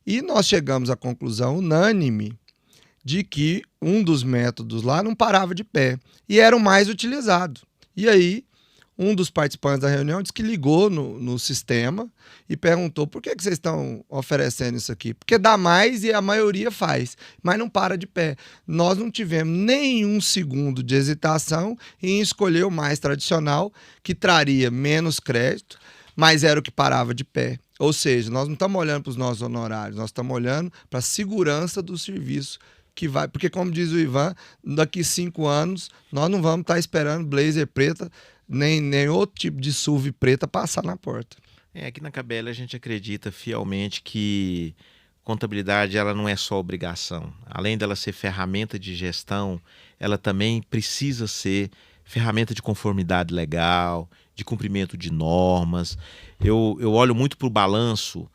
E nós chegamos à conclusão unânime de que um dos métodos lá não parava de pé e era o mais utilizado. E aí, um dos participantes da reunião disse que ligou no sistema e perguntou por que vocês estão oferecendo isso aqui? Porque dá mais e a maioria faz, mas não para de pé. Nós não tivemos nenhum segundo de hesitação em escolher o mais tradicional, que traria menos crédito, mas era o que parava de pé. Ou seja, nós não estamos olhando para os nossos honorários, nós estamos olhando para a segurança do serviço que vai. Porque, como diz o Ivan, daqui 5 anos nós não vamos estar esperando blazer preta nem outro tipo de SUV preta passar na porta. Aqui na KBL a gente acredita fielmente que contabilidade ela não é só obrigação. Além dela ser ferramenta de gestão, ela também precisa ser ferramenta de conformidade legal, de cumprimento de normas. Eu olho muito para o balanço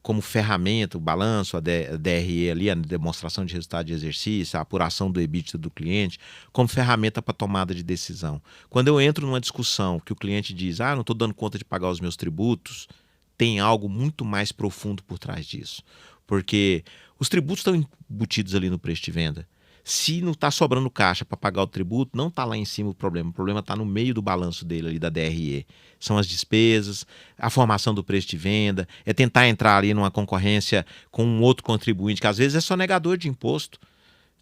como ferramenta, o balanço, a DRE ali, a demonstração de resultado de exercício, a apuração do EBITDA do cliente, como ferramenta para tomada de decisão. Quando eu entro numa discussão que o cliente diz, não estou dando conta de pagar os meus tributos, tem algo muito mais profundo por trás disso. Porque os tributos estão embutidos ali no preço de venda. Se não está sobrando caixa para pagar o tributo, não está lá em cima o problema está no meio do balanço dele ali da DRE. São as despesas, a formação do preço de venda, é tentar entrar ali numa concorrência com um outro contribuinte, que às vezes é sonegador de imposto.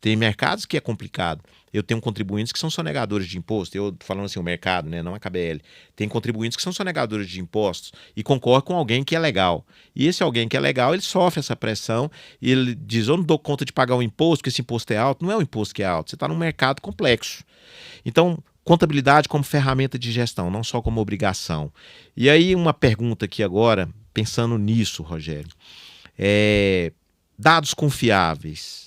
Tem mercados que é complicado. Eu tenho contribuintes que são sonegadores de imposto. Eu falando assim, o mercado, né, não a KBL. Tem contribuintes que são sonegadores de impostos e concorrem com alguém que é legal. E esse alguém que é legal, ele sofre essa pressão e ele diz, eu não dou conta de pagar o imposto, porque esse imposto é alto. Não é o imposto que é alto, você está num mercado complexo. Então, contabilidade como ferramenta de gestão, não só como obrigação. E aí uma pergunta aqui agora, pensando nisso, Rogério. Dados confiáveis.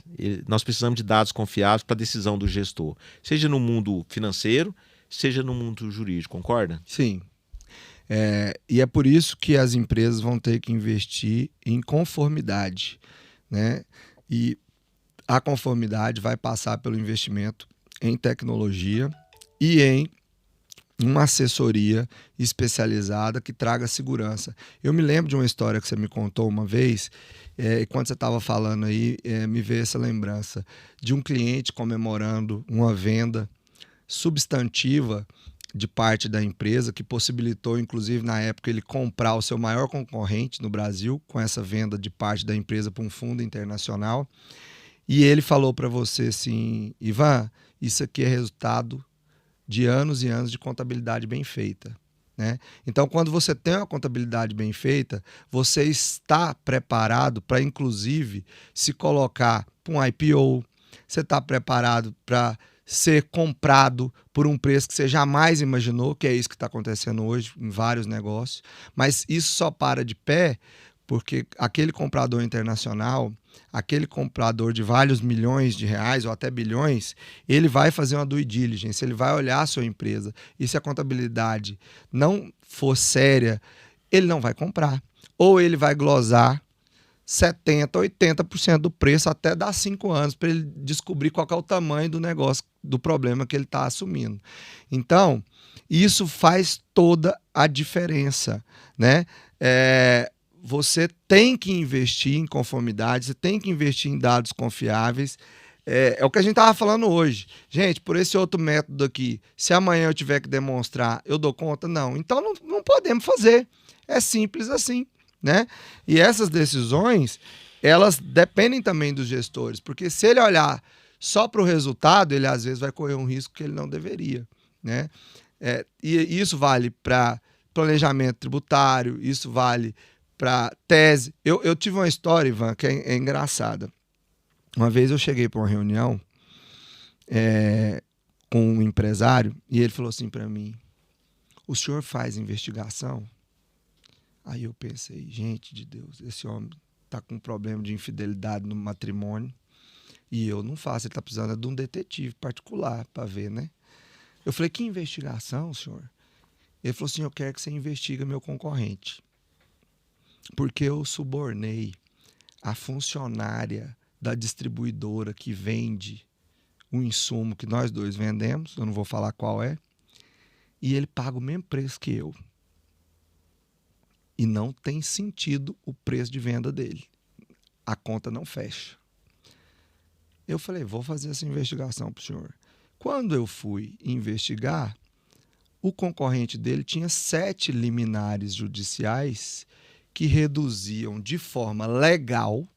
Nós precisamos de dados confiáveis para a decisão do gestor, seja no mundo financeiro, seja no mundo jurídico, concorda? Sim. E é por isso que as empresas vão ter que investir em conformidade, né? E a conformidade vai passar pelo investimento em tecnologia e em uma assessoria especializada que traga segurança. Eu me lembro de uma história que você me contou uma vez, e quando você estava falando aí, me veio essa lembrança de um cliente comemorando uma venda substantiva de parte da empresa, que possibilitou, inclusive, na época, ele comprar o seu maior concorrente no Brasil, com essa venda de parte da empresa para um fundo internacional. E ele falou para você assim, Ivan, isso aqui é resultado de anos e anos de contabilidade bem feita, né? Então, quando você tem uma contabilidade bem feita, você está preparado para, inclusive, se colocar para um IPO, você está preparado para ser comprado por um preço que você jamais imaginou, que é isso que está acontecendo hoje em vários negócios, mas isso só para de pé porque aquele comprador internacional, aquele comprador de vários milhões de reais ou até bilhões, ele vai fazer uma due diligence, ele vai olhar a sua empresa. E se a contabilidade não for séria, ele não vai comprar. Ou ele vai glosar 70%, 80% do preço até dar 5 anos para ele descobrir qual é o tamanho do negócio, do problema que ele está assumindo. Então, isso faz toda a diferença, né? Você tem que investir em conformidade, você tem que investir em dados confiáveis. É o que a gente estava falando hoje. Gente, por esse outro método aqui, se amanhã eu tiver que demonstrar, eu dou conta? Não. Então não podemos fazer. É simples assim, né? E essas decisões, elas dependem também dos gestores, porque se ele olhar só para o resultado, ele às vezes vai correr um risco que ele não deveria, né? E isso vale para planejamento tributário, isso vale para tese. Eu tive uma história, Ivan, que é engraçada. Uma vez eu cheguei para uma reunião com um empresário e ele falou assim para mim, o senhor faz investigação? Aí eu pensei, gente de Deus, esse homem está com um problema de infidelidade no matrimônio e eu não faço, ele está precisando de um detetive particular para ver, né? Eu falei, que investigação, senhor? Ele falou assim, eu quero que você investigue meu concorrente. Porque eu subornei a funcionária da distribuidora que vende o insumo que nós dois vendemos, eu não vou falar qual é, e ele paga o mesmo preço que eu. E não tem sentido o preço de venda dele. A conta não fecha. Eu falei, vou fazer essa investigação para o senhor. Quando eu fui investigar, o concorrente dele tinha 7 liminares judiciais que reduziam de forma legal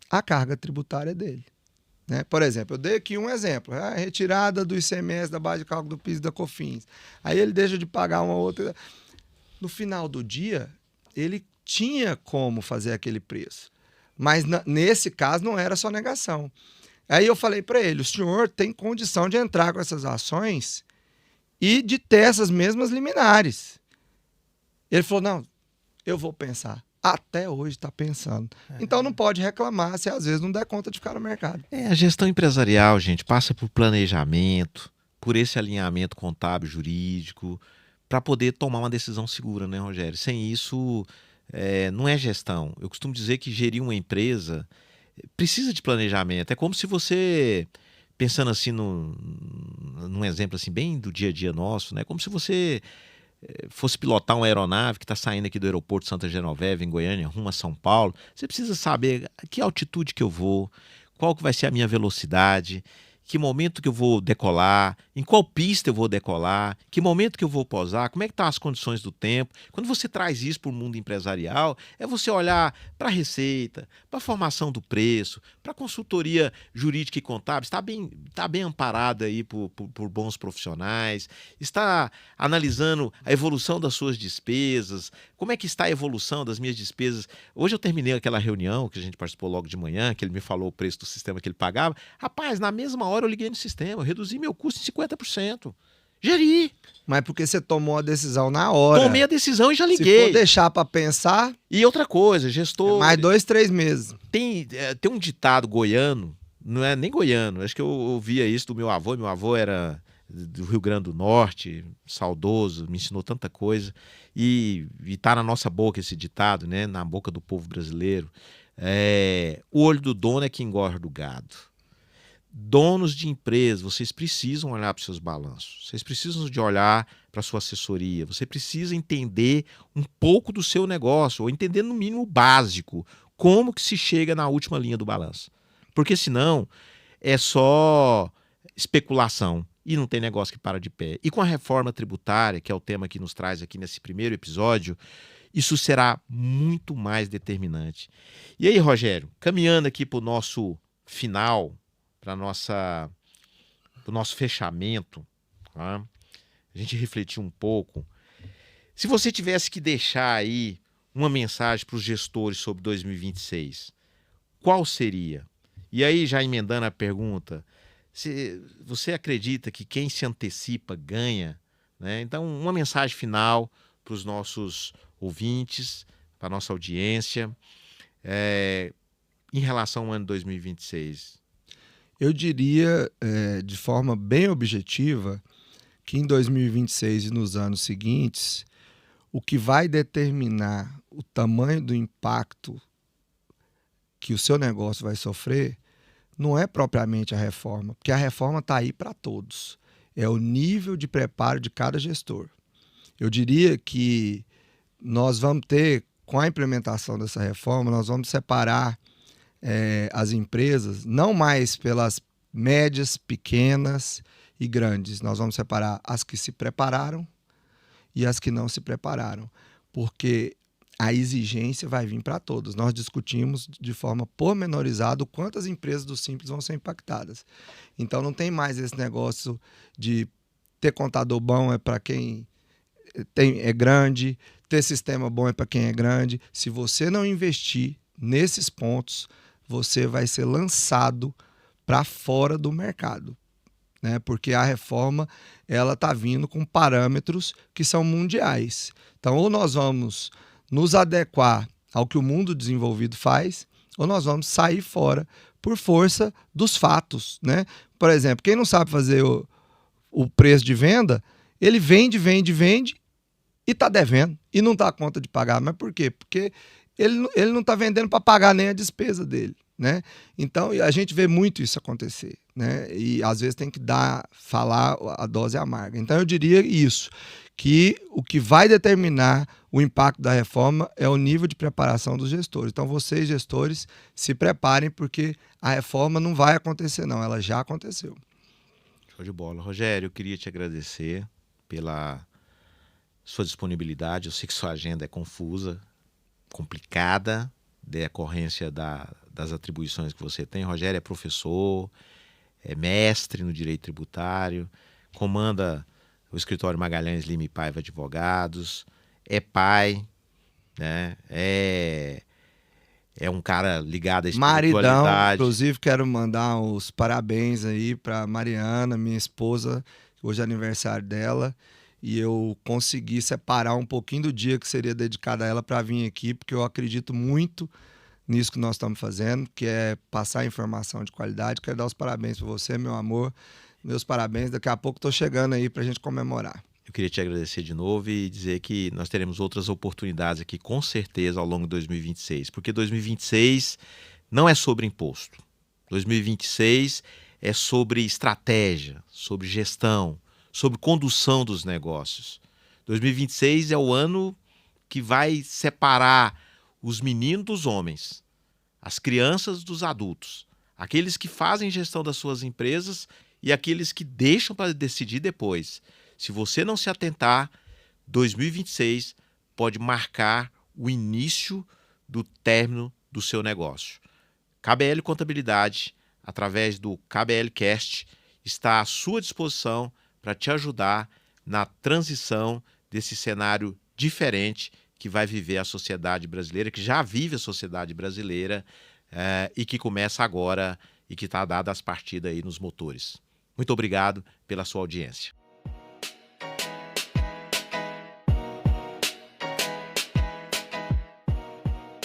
a carga tributária dele, né? Por exemplo, eu dei aqui um exemplo, a retirada do ICMS da base de cálculo do PIS e da COFINS. Aí ele deixa de pagar uma outra. No final do dia, ele tinha como fazer aquele preço, mas nesse caso não era só negação. Aí eu falei para ele, o senhor tem condição de entrar com essas ações e de ter essas mesmas liminares. Ele falou, não, eu vou pensar. Até hoje está pensando. Então não pode reclamar se às vezes não der conta de ficar no mercado. A gestão empresarial, gente, passa por planejamento, por esse alinhamento contábil, jurídico, para poder tomar uma decisão segura, né, Rogério? Sem isso, não é gestão. Eu costumo dizer que gerir uma empresa precisa de planejamento. É como se você, pensando assim num exemplo assim bem do dia a dia nosso, né? Como se você fosse pilotar uma aeronave que está saindo aqui do aeroporto Santa Genoveva, em Goiânia, rumo a São Paulo. Você precisa saber a que altitude que eu vou, qual que vai ser a minha velocidade, que momento que eu vou decolar, em qual pista eu vou decolar, que momento que eu vou pousar, como é que estão as condições do tempo. Quando você traz isso para o mundo empresarial, é você olhar para a receita, para a formação do preço, para a consultoria jurídica e contábil, está bem amparada aí por bons profissionais, está analisando a evolução das suas despesas, como é que está a evolução das minhas despesas. Hoje eu terminei aquela reunião que a gente participou logo de manhã, que ele me falou o preço do sistema que ele pagava. Rapaz, na mesma hora eu liguei no sistema, eu reduzi meu custo em 50%. Geri. Mas porque você tomou a decisão na hora. Tomei a decisão e já Se liguei. for deixar para pensar, E outra coisa, gestor... mais 2, 3 meses. Tem um ditado goiano, não é nem goiano, acho que eu ouvia isso do meu avô. Meu avô era do Rio Grande do Norte, saudoso, me ensinou tanta coisa. E tá na nossa boca esse ditado, né? Na boca do povo brasileiro. O olho do dono é que engorda o gado. Donos de empresas, vocês precisam olhar para os seus balanços, vocês precisam de olhar para a sua assessoria, você precisa entender um pouco do seu negócio, ou entender no mínimo o básico, como que se chega na última linha do balanço. Porque senão é só especulação e não tem negócio que para de pé. E com a reforma tributária, que é o tema que nos traz aqui nesse primeiro episódio, isso será muito mais determinante. E aí, Rogério, caminhando aqui para o nosso final, para o nosso fechamento, tá? A gente refletir um pouco. Se você tivesse que deixar aí uma mensagem para os gestores sobre 2026, qual seria? E aí, já emendando a pergunta, você acredita que quem se antecipa ganha, né? Então, uma mensagem final para os nossos ouvintes, para a nossa audiência, em relação ao ano 2026. Eu diria, de forma bem objetiva, que em 2026 e nos anos seguintes, o que vai determinar o tamanho do impacto que o seu negócio vai sofrer não é propriamente a reforma, porque a reforma está aí para todos. É o nível de preparo de cada gestor. Eu diria que nós vamos ter, com a implementação dessa reforma, nós vamos separar as empresas, não mais pelas médias, pequenas e grandes. Nós vamos separar as que se prepararam e as que não se prepararam, porque a exigência vai vir para todos. Nós discutimos de forma pormenorizada o quanto as empresas do Simples vão ser impactadas. Então não tem mais esse negócio de ter contador bom é para quem é grande, ter sistema bom é para quem é grande. Se você não investir nesses pontos, você vai ser lançado para fora do mercado, né? Porque a reforma ela está vindo com parâmetros que são mundiais. Então, ou nós vamos nos adequar ao que o mundo desenvolvido faz, ou nós vamos sair fora por força dos fatos, né? Por exemplo, quem não sabe fazer o preço de venda, ele vende e está devendo e não dá conta de pagar. Mas por quê? Porque ele não está vendendo para pagar nem a despesa dele, né? Então, a gente vê muito isso acontecer, né? E às vezes tem que falar a dose amarga. Então, eu diria isso, que o que vai determinar o impacto da reforma é o nível de preparação dos gestores. Então, vocês, gestores, se preparem, porque a reforma não vai acontecer, não. Ela já aconteceu. Show de bola. Rogério, eu queria te agradecer pela sua disponibilidade. Eu sei que sua agenda é confusa, complicada, decorrência das atribuições que você tem. Rogério é professor, é mestre no direito tributário, comanda o escritório Magalhães Lima e Paiva Advogados, é pai, né? É um cara ligado à espiritualidade. Maridão, inclusive quero mandar os parabéns aí para Mariana, minha esposa, hoje é aniversário dela, e eu consegui separar um pouquinho do dia que seria dedicado a ela para vir aqui, porque eu acredito muito nisso que nós estamos fazendo, que é passar informação de qualidade. Quero dar os parabéns para você, meu amor. Meus parabéns. Daqui a pouco estou chegando aí para a gente comemorar. Eu queria te agradecer de novo e dizer que nós teremos outras oportunidades aqui, com certeza, ao longo de 2026, porque 2026 não é sobre imposto. 2026 é sobre estratégia, sobre gestão, sobre condução dos negócios. 2026 é o ano que vai separar os meninos dos homens, as crianças dos adultos, aqueles que fazem gestão das suas empresas e aqueles que deixam para decidir depois. Se você não se atentar, 2026 pode marcar o início do término do seu negócio. KBL Contabilidade, através do KBL Cast, está à sua disposição para te ajudar na transição desse cenário diferente que vai viver a sociedade brasileira, que já vive a sociedade brasileira e que começa agora e que está dada as partidas aí nos motores. Muito obrigado pela sua audiência.